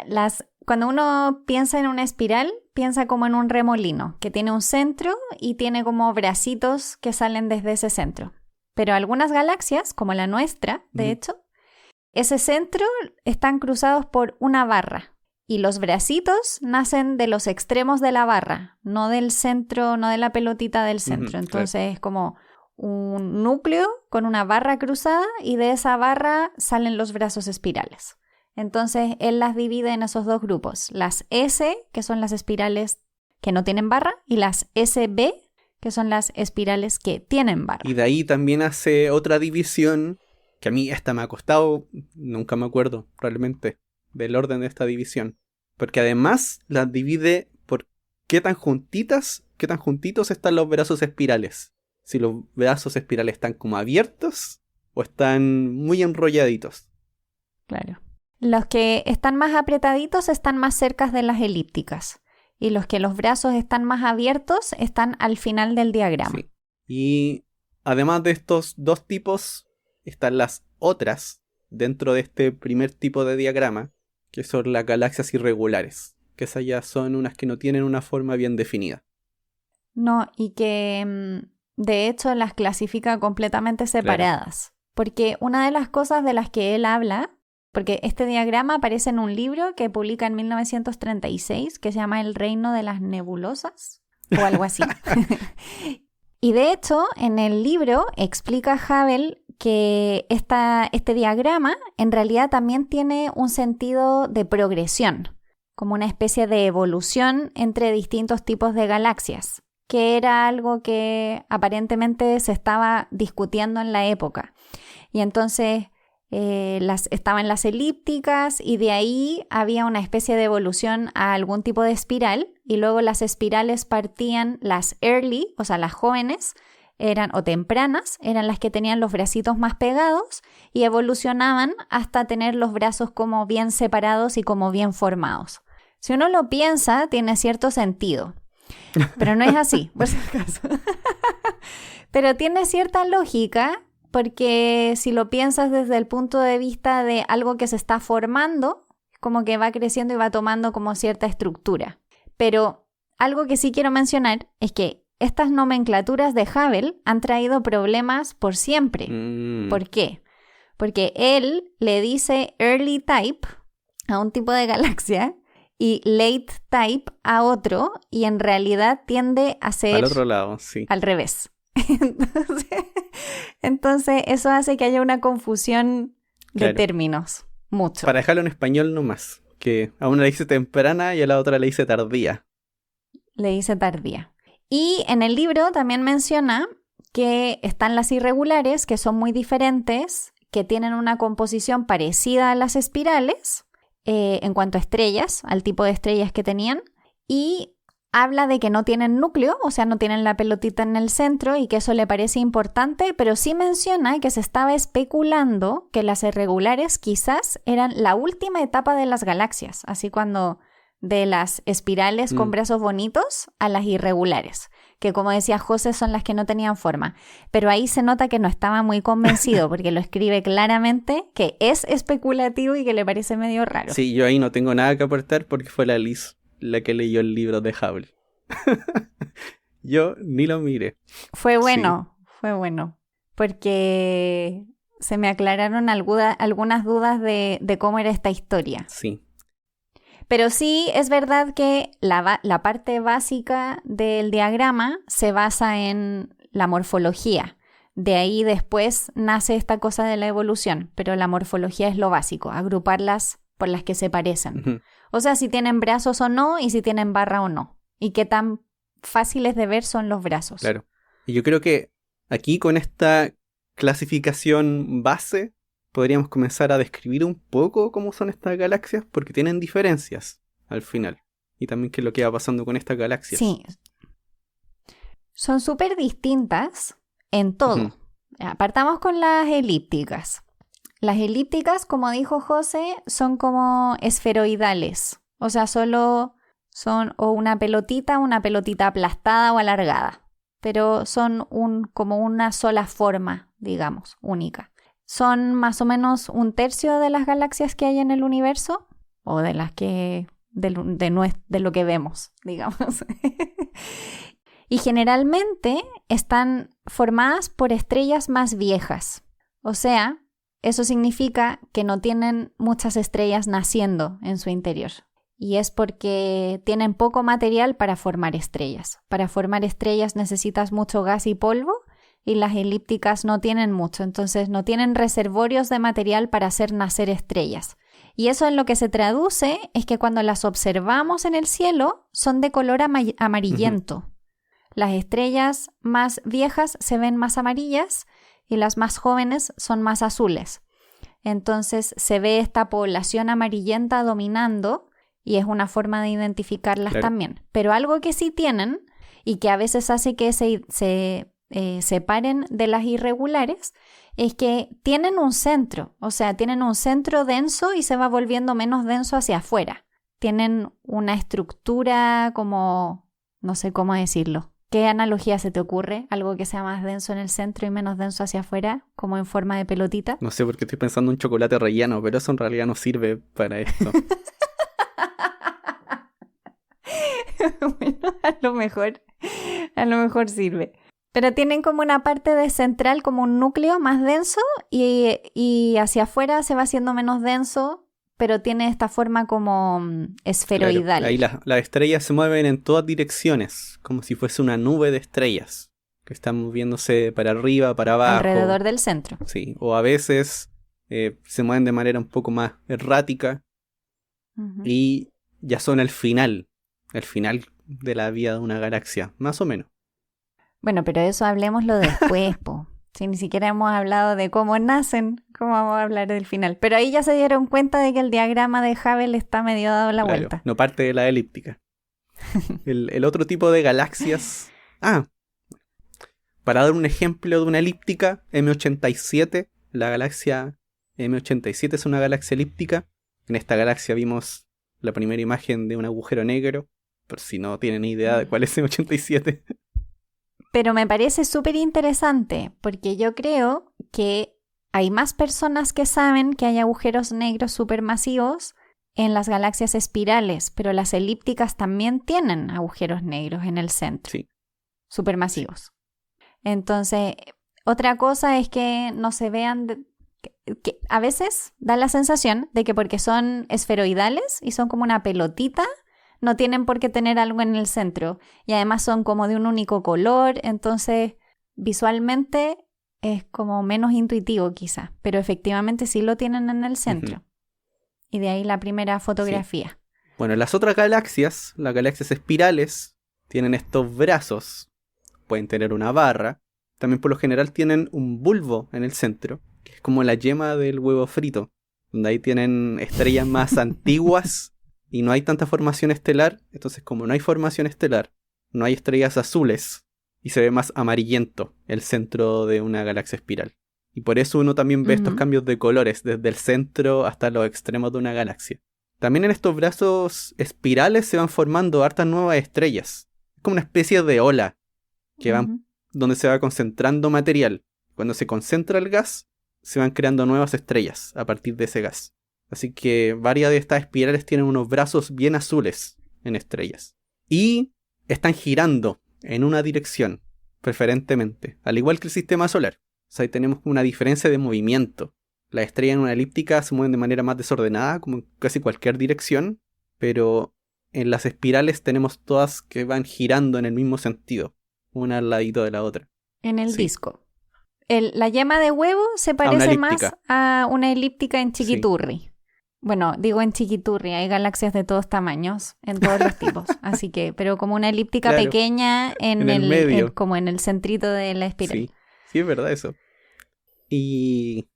A: cuando uno piensa en una espiral, piensa como en un remolino, que tiene un centro y tiene como bracitos que salen desde ese centro. Pero algunas galaxias, como la nuestra, de hecho, ese centro están cruzados por una barra. Y los bracitos nacen de los extremos de la barra, no del centro, no de la pelotita del centro. Entonces es como un núcleo con una barra cruzada y de esa barra salen los brazos espirales. Entonces él las divide en esos 2 grupos, las S, que son las espirales que no tienen barra, y las SB, que son las espirales que tienen barra.
B: Y de ahí también hace otra división, que a mí esta me ha costado, nunca me acuerdo realmente del orden de esta división. Porque además las divide por qué tan juntitos están los brazos espirales. Si los brazos espirales están como abiertos o están muy enrolladitos.
A: Claro. Los que están más apretaditos están más cerca de las elípticas. Y los que los brazos están más abiertos están al final del diagrama.
B: Sí. Y además de estos 2 tipos, están las otras dentro de este primer tipo de diagrama, que son las galaxias irregulares, que esas ya son unas que no tienen una forma bien definida.
A: No, y que de hecho las clasifica completamente separadas. Claro. Porque una de las cosas de las que él habla, porque este diagrama aparece en un libro que publica en 1936, que se llama El reino de las nebulosas, o algo así. Y de hecho, en el libro explica Hubble que este diagrama en realidad también tiene un sentido de progresión, como una especie de evolución entre distintos tipos de galaxias, que era algo que aparentemente se estaba discutiendo en la época. Y entonces estaban las elípticas y de ahí había una especie de evolución a algún tipo de espiral y luego las espirales partían, las early, o sea, las jóvenes, o tempranas, eran las que tenían los bracitos más pegados y evolucionaban hasta tener los brazos como bien separados y como bien formados. Si uno lo piensa, tiene cierto sentido, pero no es así, por si acaso. Pero tiene cierta lógica porque si lo piensas desde el punto de vista de algo que se está formando, como que va creciendo y va tomando como cierta estructura. Pero algo que sí quiero mencionar es que estas nomenclaturas de Hubble han traído problemas por siempre. ¿Por qué? Porque él le dice early type a un tipo de galaxia y late type a otro, y en realidad tiende a ser
B: al otro lado, sí.
A: Al revés. Entonces eso hace que haya una confusión de términos. Mucho.
B: Para dejarlo en español nomás, que a una le dice temprana y a la otra le dice tardía.
A: Le dice tardía. Y en el libro también menciona que están las irregulares, que son muy diferentes, que tienen una composición parecida a las espirales, en cuanto a estrellas, al tipo de estrellas que tenían, y habla de que no tienen núcleo, o sea, no tienen la pelotita en el centro y que eso le parece importante, pero sí menciona que se estaba especulando que las irregulares quizás eran la última etapa de las galaxias, así cuando de las espirales con brazos bonitos a las irregulares, que como decía José son las que no tenían forma, pero ahí se nota que no estaba muy convencido porque lo escribe claramente que es especulativo y que le parece medio raro.
B: Sí, yo ahí no tengo nada que aportar porque fue la Liz la que leyó el libro de Hubble. Yo ni lo miré.
A: Fue bueno, porque se me aclararon algunas dudas de cómo era esta historia.
B: Sí.
A: Pero sí es verdad que la parte básica del diagrama se basa en la morfología. De ahí después nace esta cosa de la evolución, pero la morfología es lo básico, agruparlas por las que se parecen.
B: Uh-huh.
A: O sea, si tienen brazos o no y si tienen barra o no. Y qué tan fáciles de ver son los brazos.
B: Claro. Y yo creo que aquí con esta clasificación base podríamos comenzar a describir un poco cómo son estas galaxias, porque tienen diferencias al final. Y también qué es lo que va pasando con estas galaxias.
A: Sí. Son súper distintas en todo.
B: Uh-huh.
A: Partamos con las elípticas. Las elípticas, como dijo José, son como esferoidales. O sea, solo son o una pelotita aplastada o alargada. Pero son como una sola forma, digamos, única. Son más o menos 1/3 de las galaxias que hay en el universo, o de las que de lo que vemos, digamos. Y generalmente están formadas por estrellas más viejas. O sea, eso significa que no tienen muchas estrellas naciendo en su interior. Y es porque tienen poco material para formar estrellas. Para formar estrellas necesitas mucho gas y polvo, y las elípticas no tienen mucho, entonces no tienen reservorios de material para hacer nacer estrellas. Y eso en lo que se traduce es que cuando las observamos en el cielo son de color amarillento. Uh-huh. Las estrellas más viejas se ven más amarillas y las más jóvenes son más azules. Entonces se ve esta población amarillenta dominando y es una forma de identificarlas también. Pero algo que sí tienen y que a veces hace que se separen de las irregulares es que tienen un centro, o sea, tienen un centro denso y se va volviendo menos denso hacia afuera. Tienen una estructura como, no sé cómo decirlo. ¿Qué analogía se te ocurre? Algo que sea más denso en el centro y menos denso hacia afuera, como en forma de pelotita.
B: No sé por qué estoy pensando en chocolate relleno, pero eso en realidad no sirve para esto.
A: Bueno, a lo mejor sirve. Pero tienen como una parte de central, como un núcleo más denso y hacia afuera se va haciendo menos denso, pero tiene esta forma como esferoidal.
B: Claro, ahí las estrellas se mueven en todas direcciones, como si fuese una nube de estrellas que están moviéndose para arriba, para abajo.
A: Alrededor del centro.
B: Sí, o a veces se mueven de manera un poco más errática. Uh-huh. Y ya son el final de la vida de una galaxia, más o menos.
A: Bueno, pero eso hablemoslo después, po. Si ni siquiera hemos hablado de cómo nacen ¿Cómo vamos a hablar del final? Pero ahí ya se dieron cuenta de que el diagrama de Hubble está medio dado la
B: Claro,
A: vuelta.
B: no parte de la elíptica. El otro tipo de galaxias... Para dar un ejemplo de una elíptica, M87, la galaxia M87 es una galaxia elíptica. En esta galaxia vimos la primera imagen de un agujero negro, por si no tienen idea de cuál es M87.
A: Pero me parece súper interesante, porque yo creo que hay más personas que saben que hay agujeros negros supermasivos en las galaxias espirales, pero las elípticas también tienen agujeros negros en el centro,
B: Sí.
A: supermasivos. Entonces, otra cosa es que no se vean... que a veces da la sensación de que porque son esferoidales y son como una pelotita, no tienen por qué tener algo en el centro. Y además son como de un único color, entonces visualmente es como menos intuitivo quizá, pero efectivamente sí lo tienen en el centro. Y de ahí la primera fotografía.
B: Sí. Bueno, las otras galaxias, las galaxias espirales, tienen estos brazos. Pueden tener una barra. También por lo general tienen un bulbo en el centro, que es como la yema del huevo frito, donde ahí tienen estrellas más antiguas y no hay tanta formación estelar. Entonces, como no hay formación estelar, no hay estrellas azules y se ve más amarillento el centro de una galaxia espiral. Y por eso uno también ve estos cambios de colores desde el centro hasta los extremos de una galaxia. También en estos brazos espirales se van formando hartas nuevas estrellas. Es como una especie de ola que van, donde se va concentrando material. Cuando se concentra el gas, se van creando nuevas estrellas a partir de ese gas. Así que varias de estas espirales tienen unos brazos bien azules en estrellas. Y están girando en una dirección, preferentemente, al igual que el sistema solar. O sea, ahí tenemos una diferencia de movimiento. Las estrellas en una elíptica se mueven de manera más desordenada, como en casi cualquier dirección, pero en las espirales tenemos todas que van girando en el mismo sentido, una al ladito de la otra.
A: En el disco. La yema de huevo se parece más a una elíptica en Chiquiturri. Sí. Bueno, digo en Chiquiturri, hay galaxias de todos tamaños, en todos los tipos. Así que, pero como una elíptica claro, pequeña en el medio. Como en el centrito de la espiral.
B: Sí, sí, es verdad eso. Y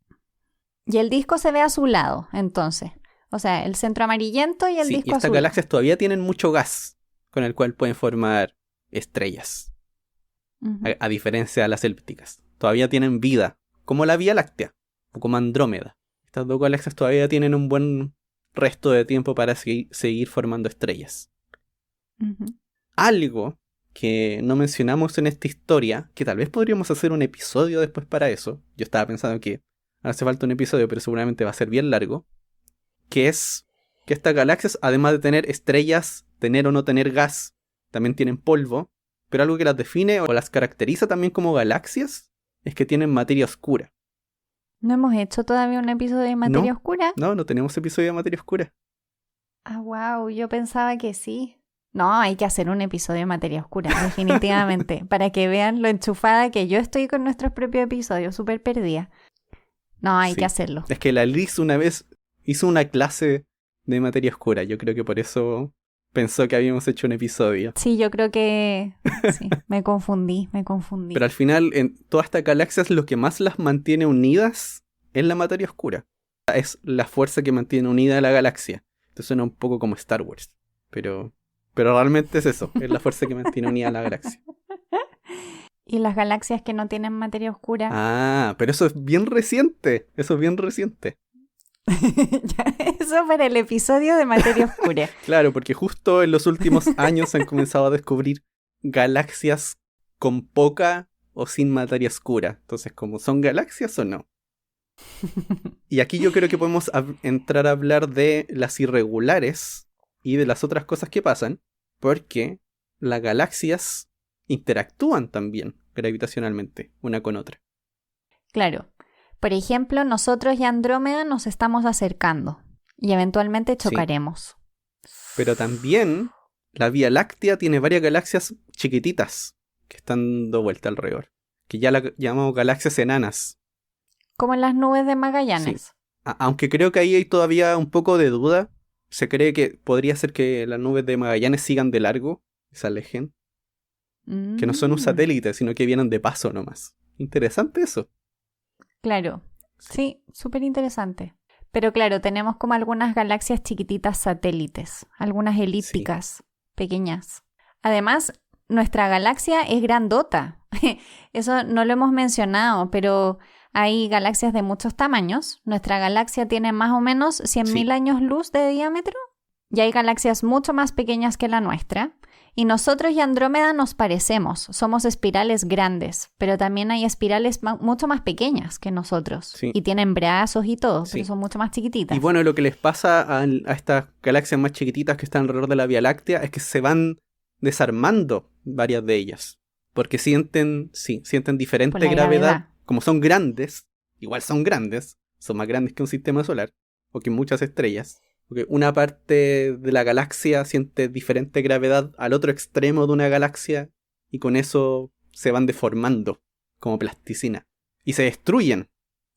A: el disco se ve azulado, entonces. O sea, el centro amarillento y el disco azulado.
B: Estas galaxias todavía tienen mucho gas con el cual pueden formar estrellas. A diferencia de las elípticas. Todavía tienen vida, como la Vía Láctea, o como Andrómeda. Estas dos galaxias todavía tienen un buen resto de tiempo para seguir formando estrellas. Algo que no mencionamos en esta historia, que tal vez podríamos hacer un episodio después para eso. Yo estaba pensando que hace falta un episodio, pero seguramente va a ser bien largo. Que es que estas galaxias, además de tener estrellas, tener o no tener gas, también tienen polvo. Pero algo que las define o las caracteriza también como galaxias es que tienen materia oscura.
A: ¿No hemos hecho todavía un episodio de materia oscura?
B: No tenemos episodio de materia oscura.
A: Ah, wow, yo pensaba que sí. No, hay que hacer un episodio de materia oscura, definitivamente. Para que vean lo enchufada que yo estoy con nuestros propios episodios, súper perdida. No, hay que hacerlo.
B: Es que la Liz una vez hizo una clase de materia oscura. Yo creo que por eso pensó que habíamos hecho un episodio.
A: Sí, yo creo que... Sí, me confundí.
B: Pero al final, en todas estas galaxias, lo que más las mantiene unidas es la materia oscura. Es la fuerza que mantiene unida la galaxia. Esto suena un poco como Star Wars. Pero realmente es eso. Es la fuerza que mantiene unida la galaxia.
A: ¿Y las galaxias que no tienen materia oscura?
B: Ah, pero eso es bien reciente.
A: Eso para el episodio de materia oscura.
B: Claro, porque justo en los últimos años se han comenzado a descubrir galaxias con poca o sin materia oscura. Entonces, ¿cómo son galaxias o no? Y aquí yo creo que podemos entrar a hablar de las irregulares y de las otras cosas que pasan, porque las galaxias interactúan también gravitacionalmente una con otra.
A: Claro. Por ejemplo, nosotros y Andrómeda nos estamos acercando y eventualmente chocaremos.
B: Sí. Pero también la Vía Láctea tiene varias galaxias chiquititas que están dando vuelta alrededor, que ya las llamamos galaxias enanas.
A: Como en las nubes de Magallanes.
B: Sí. Aunque creo que ahí hay todavía un poco de duda. Se cree que podría ser que las nubes de Magallanes sigan de largo y se alejen. Que no son un satélite, sino que vienen de paso nomás. Interesante eso.
A: Claro. Sí, súper interesante. Pero claro, tenemos como algunas galaxias chiquititas satélites, algunas elípticas, pequeñas. Además, nuestra galaxia es grandota. Eso no lo hemos mencionado, pero hay galaxias de muchos tamaños. Nuestra galaxia tiene más o menos 100.000 años luz de diámetro y hay galaxias mucho más pequeñas que la nuestra. Y nosotros y Andrómeda nos parecemos, somos espirales grandes, pero también hay espirales mucho más pequeñas que nosotros.
B: Sí.
A: Y tienen brazos y todo,
B: Sí.
A: pero son mucho más chiquititas.
B: Y bueno, lo que les pasa a estas galaxias más chiquititas que están alrededor de la Vía Láctea es que se van desarmando varias de ellas. Porque sienten diferente
A: Por la
B: gravedad.
A: gravedad.
B: Como son grandes, igual son grandes, son más grandes que un sistema solar, o que muchas estrellas. Porque una parte de la galaxia siente diferente gravedad al otro extremo de una galaxia y con eso se van deformando como plasticina. Y se destruyen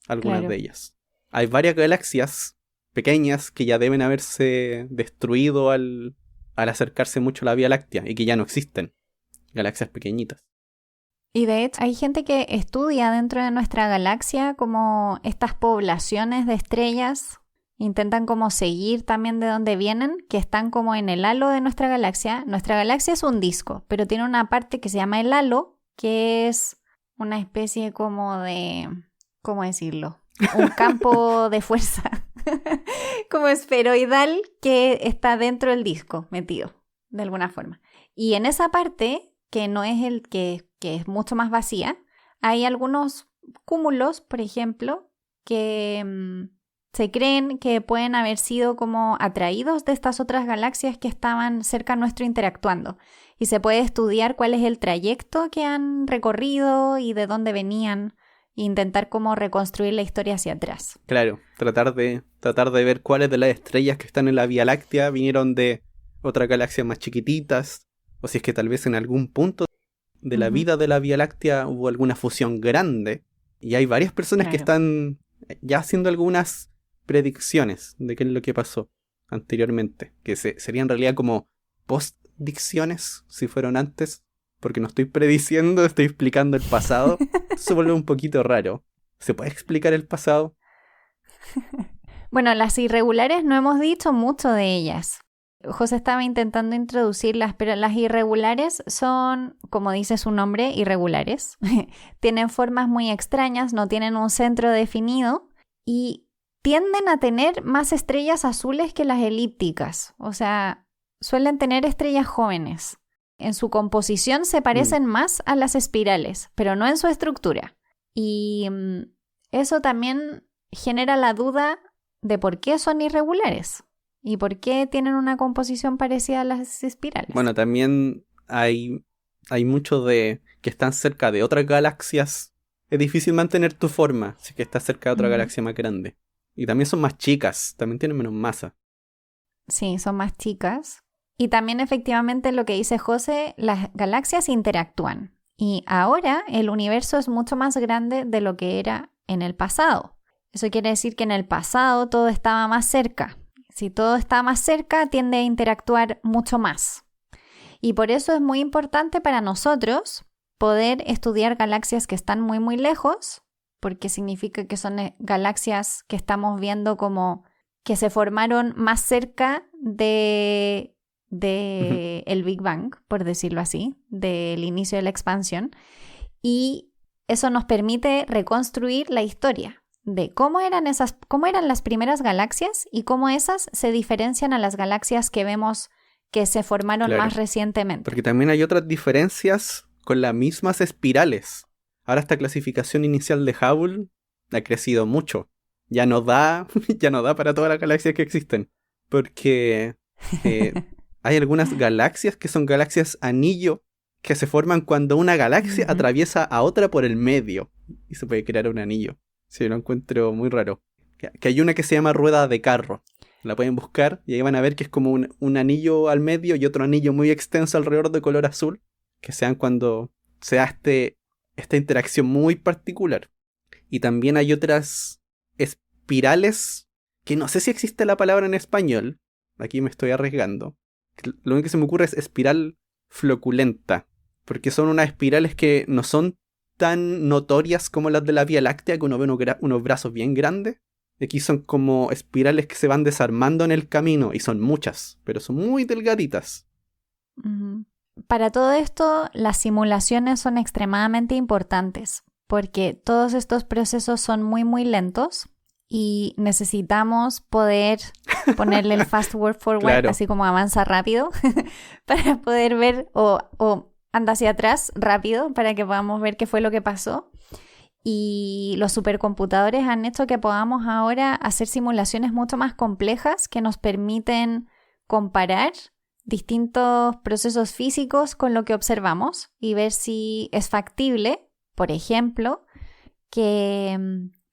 B: algunas de ellas. Hay varias galaxias pequeñas que ya deben haberse destruido al acercarse mucho a la Vía Láctea y que ya no existen. Galaxias pequeñitas.
A: Y de hecho hay gente que estudia dentro de nuestra galaxia como estas poblaciones de estrellas. Intentan como seguir también de dónde vienen, que están como en el halo de nuestra galaxia. Nuestra galaxia es un disco, pero tiene una parte que se llama el halo, que es una especie como de... ¿Cómo decirlo? Un campo de fuerza, como esferoidal que está dentro del disco, metido, de alguna forma. Y en esa parte, que no es el que es mucho más vacía, hay algunos cúmulos, por ejemplo, que... se creen que pueden haber sido como atraídos de estas otras galaxias que estaban cerca nuestro interactuando. Y se puede estudiar cuál es el trayecto que han recorrido y de dónde venían. E intentar como reconstruir la historia hacia atrás.
B: Claro, tratar de ver cuáles de las estrellas que están en la Vía Láctea vinieron de otras galaxias más chiquititas. O si es que tal vez en algún punto de la vida de la Vía Láctea hubo alguna fusión grande. Y hay varias personas que están ya haciendo algunas predicciones de qué es lo que pasó anteriormente, que serían en realidad como postdicciones si fueron antes, porque no estoy prediciendo, estoy explicando el pasado. Eso vuelve un poquito raro. ¿Se puede explicar el pasado?
A: Bueno, las irregulares no hemos dicho mucho de ellas. José estaba intentando introducirlas, pero las irregulares son, como dice su nombre, irregulares. Tienen formas muy extrañas, no tienen un centro definido y tienden a tener más estrellas azules que las elípticas. O sea, suelen tener estrellas jóvenes. En su composición se parecen más a las espirales, pero no en su estructura. Y eso también genera la duda de por qué son irregulares y por qué tienen una composición parecida a las espirales.
B: Bueno, también hay mucho de que están cerca de otras galaxias. Es difícil mantener tu forma si que estás cerca de otra galaxia más grande. Y también son más chicas, también tienen menos masa.
A: Sí, son más chicas. Y también efectivamente lo que dice José, las galaxias interactúan. Y ahora el universo es mucho más grande de lo que era en el pasado. Eso quiere decir que en el pasado todo estaba más cerca. Si todo está más cerca, tiende a interactuar mucho más. Y por eso es muy importante para nosotros poder estudiar galaxias que están muy, muy lejos, porque significa que son galaxias que estamos viendo como que se formaron más cerca de el Big Bang, por decirlo así, del inicio de la expansión. Y eso nos permite reconstruir la historia de cómo eran las primeras galaxias y cómo esas se diferencian a las galaxias que vemos que se formaron más recientemente.
B: Porque también hay otras diferencias con las mismas espirales. Ahora esta clasificación inicial de Hubble ha crecido mucho. Ya no da para todas las galaxias que existen. Porque hay algunas galaxias que son galaxias anillo que se forman cuando una galaxia atraviesa a otra por el medio. Y se puede crear un anillo. Sí, lo encuentro muy raro. Que hay una que se llama rueda de carro. La pueden buscar y ahí van a ver que es como un anillo al medio y otro anillo muy extenso alrededor de color azul. Que sean cuando se da esta interacción muy particular. Y también hay otras espirales que no sé si existe la palabra en español. Aquí me estoy arriesgando. Lo único que se me ocurre es espiral floculenta. Porque son unas espirales que no son tan notorias como las de la Vía Láctea, que uno ve unos brazos bien grandes. Aquí son como espirales que se van desarmando en el camino, y son muchas, pero son muy delgaditas.
A: Ujú. Para todo esto, las simulaciones son extremadamente importantes, porque todos estos procesos son muy, muy lentos y necesitamos poder ponerle el fast forward,
B: Claro.
A: así como avanza rápido, para poder ver, o anda hacia atrás rápido, para que podamos ver qué fue lo que pasó. Y los supercomputadores han hecho que podamos ahora hacer simulaciones mucho más complejas que nos permiten comparar distintos procesos físicos con lo que observamos y ver si es factible, por ejemplo, que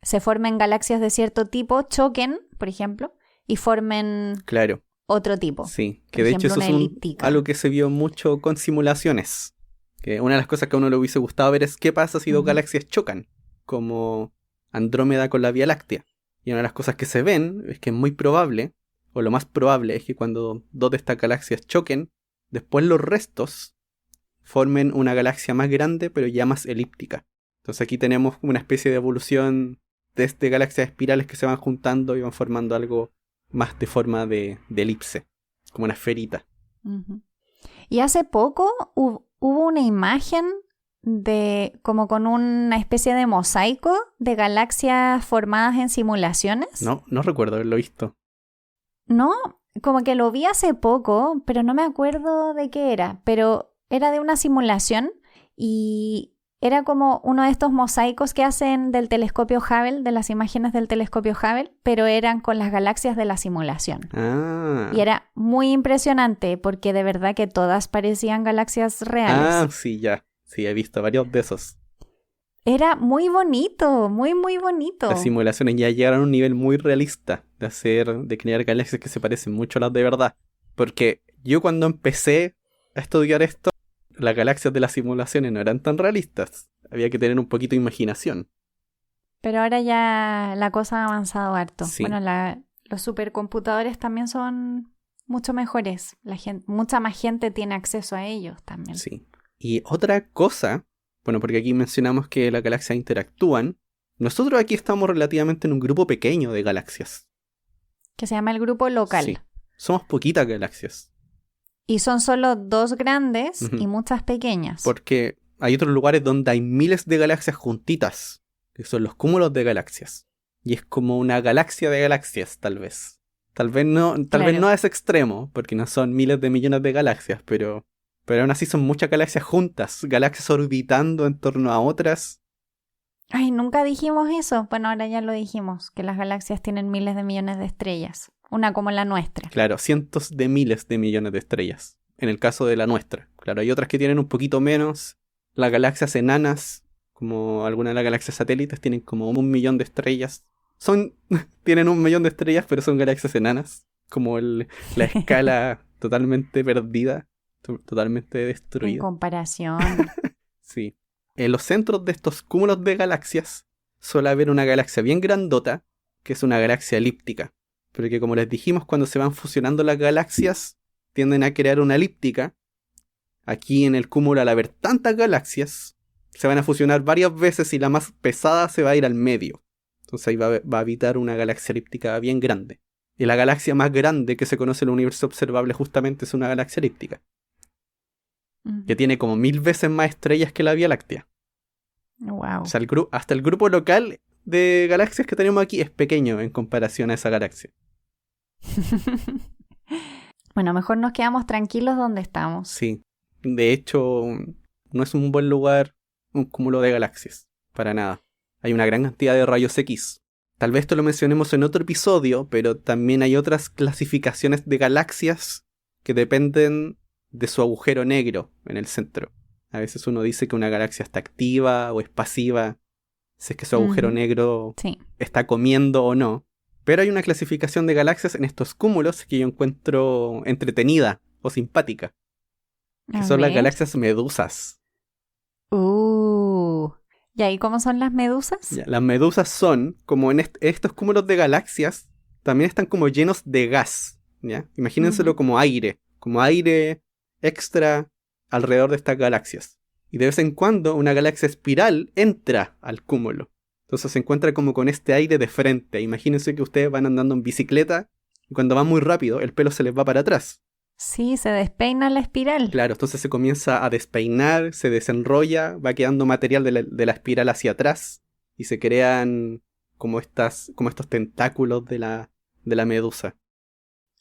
A: se formen galaxias de cierto tipo, choquen, por ejemplo, y formen
B: Claro.
A: otro tipo.
B: Sí,
A: Por
B: que de hecho
A: ejemplo,
B: eso
A: una
B: es
A: elíptica.
B: algo que se vio mucho con simulaciones. Que una de las cosas que a uno le hubiese gustado ver es qué pasa si dos galaxias chocan, como Andrómeda con la Vía Láctea. Y una de las cosas que se ven es que es muy probable, o lo más probable es que cuando dos de estas galaxias choquen, después los restos formen una galaxia más grande pero ya más elíptica. Entonces aquí tenemos una especie de evolución desde galaxias espirales que se van juntando y van formando algo más de forma de elipse, como una esferita.
A: Ujú. Y hace poco hubo una imagen de como con una especie de mosaico de galaxias formadas en simulaciones.
B: No recuerdo haberlo visto.
A: No, como que lo vi hace poco, pero no me acuerdo de qué era, pero era de una simulación y era como uno de estos mosaicos que hacen del telescopio Hubble, de las imágenes del telescopio Hubble, pero eran con las galaxias de la simulación.
B: Ah.
A: Y era muy impresionante porque de verdad que todas parecían galaxias reales.
B: Ah, sí, ya. Sí, he visto varios de esos.
A: Era muy bonito, muy, muy bonito.
B: Las simulaciones ya llegaron a un nivel muy realista de crear galaxias que se parecen mucho a las de verdad. Porque yo cuando empecé a estudiar esto, las galaxias de las simulaciones no eran tan realistas. Había que tener un poquito de imaginación.
A: Pero ahora ya la cosa ha avanzado harto.
B: Sí.
A: Bueno, los supercomputadores también son mucho mejores. Mucha más gente tiene acceso a ellos también.
B: Sí. Y otra cosa, bueno, porque aquí mencionamos que las galaxias interactúan. Nosotros aquí estamos relativamente en un grupo pequeño de galaxias.
A: Que se llama el grupo local.
B: Sí. Somos poquitas galaxias.
A: Y son solo 2 grandes
B: Ujú.
A: y muchas pequeñas.
B: Porque hay otros lugares donde hay miles de galaxias juntitas, que son los cúmulos de galaxias. Y es como una galaxia de galaxias, tal vez. Tal vez no a ese extremo, porque no son miles de millones de galaxias, pero aún así son muchas galaxias juntas, galaxias orbitando en torno a otras.
A: Ay, nunca dijimos eso. Bueno, ahora ya lo dijimos, que las galaxias tienen miles de millones de estrellas. Una como la nuestra.
B: Claro, cientos de miles de millones de estrellas. En el caso de la nuestra. Claro, hay otras que tienen un poquito menos. Las galaxias enanas, como algunas de las galaxias satélites, tienen como 1.000.000 de estrellas. Tienen 1.000.000 de estrellas, pero son galaxias enanas. Como la escala totalmente perdida, totalmente
A: En
B: destruida.
A: comparación.
B: Sí. En los centros de estos cúmulos de galaxias suele haber una galaxia bien grandota, que es una galaxia elíptica. Pero que, como les dijimos, cuando se van fusionando las galaxias, tienden a crear una elíptica. Aquí en el cúmulo, al haber tantas galaxias, se van a fusionar varias veces y la más pesada se va a ir al medio. Entonces ahí va a habitar una galaxia elíptica bien grande. Y la galaxia más grande que se conoce en el universo observable justamente es una galaxia elíptica, que tiene como 1000 veces más estrellas que la Vía Láctea.
A: Wow.
B: O sea, hasta el grupo local de galaxias que tenemos aquí es pequeño en comparación a esa galaxia.
A: Bueno, mejor nos quedamos tranquilos donde estamos.
B: Sí. De hecho, no es un buen lugar un cúmulo de galaxias. Para nada. Hay una gran cantidad de rayos X. Tal vez esto lo mencionemos en otro episodio, pero también hay otras clasificaciones de galaxias que dependen de su agujero negro en el centro. A veces uno dice que una galaxia está activa o es pasiva, si es que su agujero negro está comiendo o no. Pero hay una clasificación de galaxias en estos cúmulos que yo encuentro entretenida o simpática. Que son las galaxias medusas.
A: ¿Y ahí cómo son las medusas?
B: Ya, las medusas son, como en estos cúmulos de galaxias, también están como llenos de gas. ¿Ya? Imagínenselo como aire extra alrededor de estas galaxias. y de vez en cuando una galaxia espiral entra al cúmulo. Entonces se encuentra como con este aire de frente. Imagínense que ustedes van andando en bicicleta y cuando van muy rápido el pelo se les va para atrás.
A: Sí, se despeina la espiral.
B: Claro, entonces se comienza a despeinar, se desenrolla, va quedando material de la espiral hacia atrás y se crean como estos tentáculos de la medusa.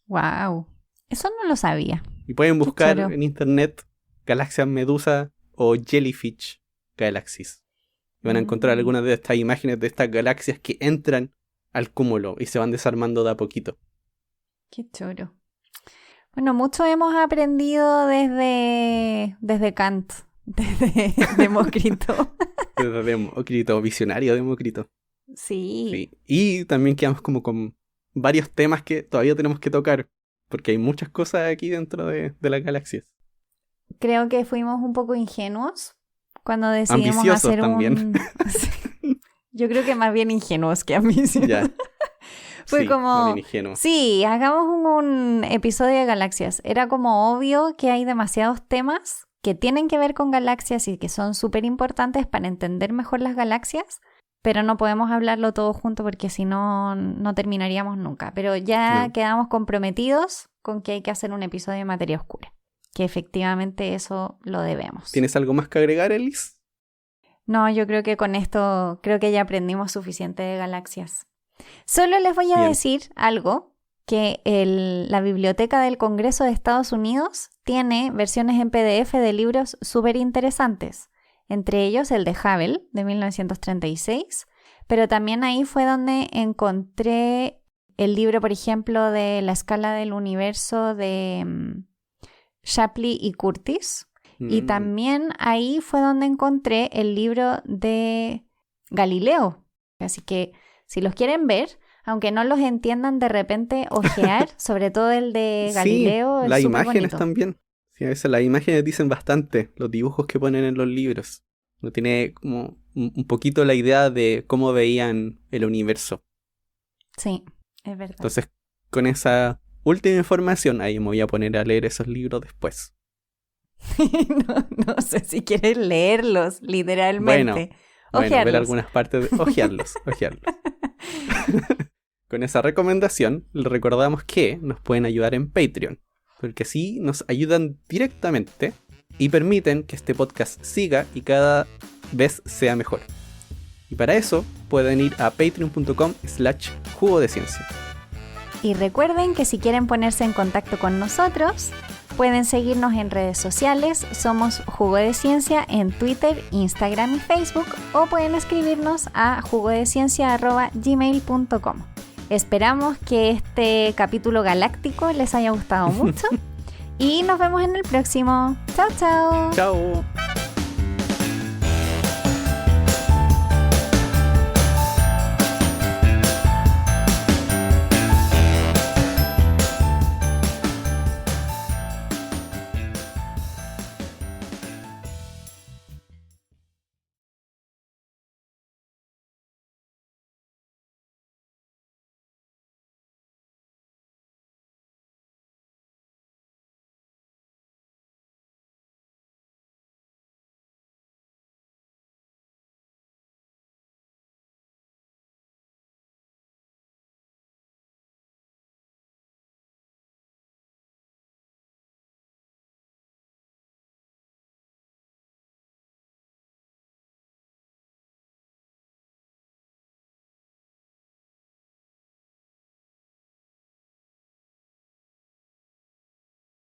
A: Wow, eso no lo sabía.
B: Y pueden buscar
A: choro.
B: en internet galaxias medusa o jellyfish galaxies. Y van a encontrar algunas de estas imágenes de estas galaxias que entran al cúmulo y se van desarmando de a poquito.
A: Qué choro. Bueno, mucho hemos aprendido desde Kant, desde Demócrito.
B: Desde Demócrito, visionario Demócrito.
A: Sí.
B: Sí. Y también quedamos como con varios temas que todavía tenemos que tocar, porque hay muchas cosas aquí dentro de las galaxias.
A: Creo que fuimos un poco ingenuos cuando decidimos
B: Ambiciosos
A: hacer
B: también.
A: Yo creo que más bien ingenuos que ambiciosos.
B: Ya.
A: Fue
B: sí,
A: como,
B: más bien ingenuo.
A: sí, hagamos un episodio de galaxias. Era como obvio que hay demasiados temas que tienen que ver con galaxias y que son súper importantes para entender mejor las galaxias, pero no podemos hablarlo todo junto porque si no, no terminaríamos nunca. Pero ya
B: No.
A: quedamos comprometidos con que hay que hacer un episodio de materia oscura, que efectivamente eso lo debemos.
B: ¿Tienes algo más que agregar, Elis?
A: No, yo creo que con esto, creo que ya aprendimos suficiente de galaxias. Solo les voy a
B: Bien.
A: decir algo, que la Biblioteca del Congreso de Estados Unidos tiene versiones en PDF de libros súper interesantes, entre ellos el de Hubble, de 1936, pero también ahí fue donde encontré el libro, por ejemplo, de La escala del universo de Shapley y Curtis, y también ahí fue donde encontré el libro de Galileo, así que si los quieren ver, aunque no los entiendan de repente, ojear, sobre todo el de Galileo,
B: sí,
A: es
B: las
A: súper
B: imágenes
A: bonito.
B: también. Sí, a veces las imágenes dicen bastante, los dibujos que ponen en los libros. Uno tiene como un poquito la idea de cómo veían el universo.
A: Sí, es verdad.
B: Entonces, con esa última información, ahí me voy a poner a leer esos libros después.
A: No sé si quieres leerlos, literalmente.
B: Bueno, ver
A: Ojearlos.
B: algunas partes, ojearlos. Con esa recomendación, les recordamos que nos pueden ayudar en Patreon, porque así nos ayudan directamente y permiten que este podcast siga y cada vez sea mejor. Y para eso pueden ir a patreon.com/jugo de ciencia.
A: Y recuerden que si quieren ponerse en contacto con nosotros, pueden seguirnos en redes sociales. Somos Jugo de Ciencia en Twitter, Instagram y Facebook, o pueden escribirnos a jugodeciencia@gmail.com. Esperamos que este capítulo galáctico les haya gustado mucho y nos vemos en el próximo. ¡Chao, chao!
B: ¡Chao!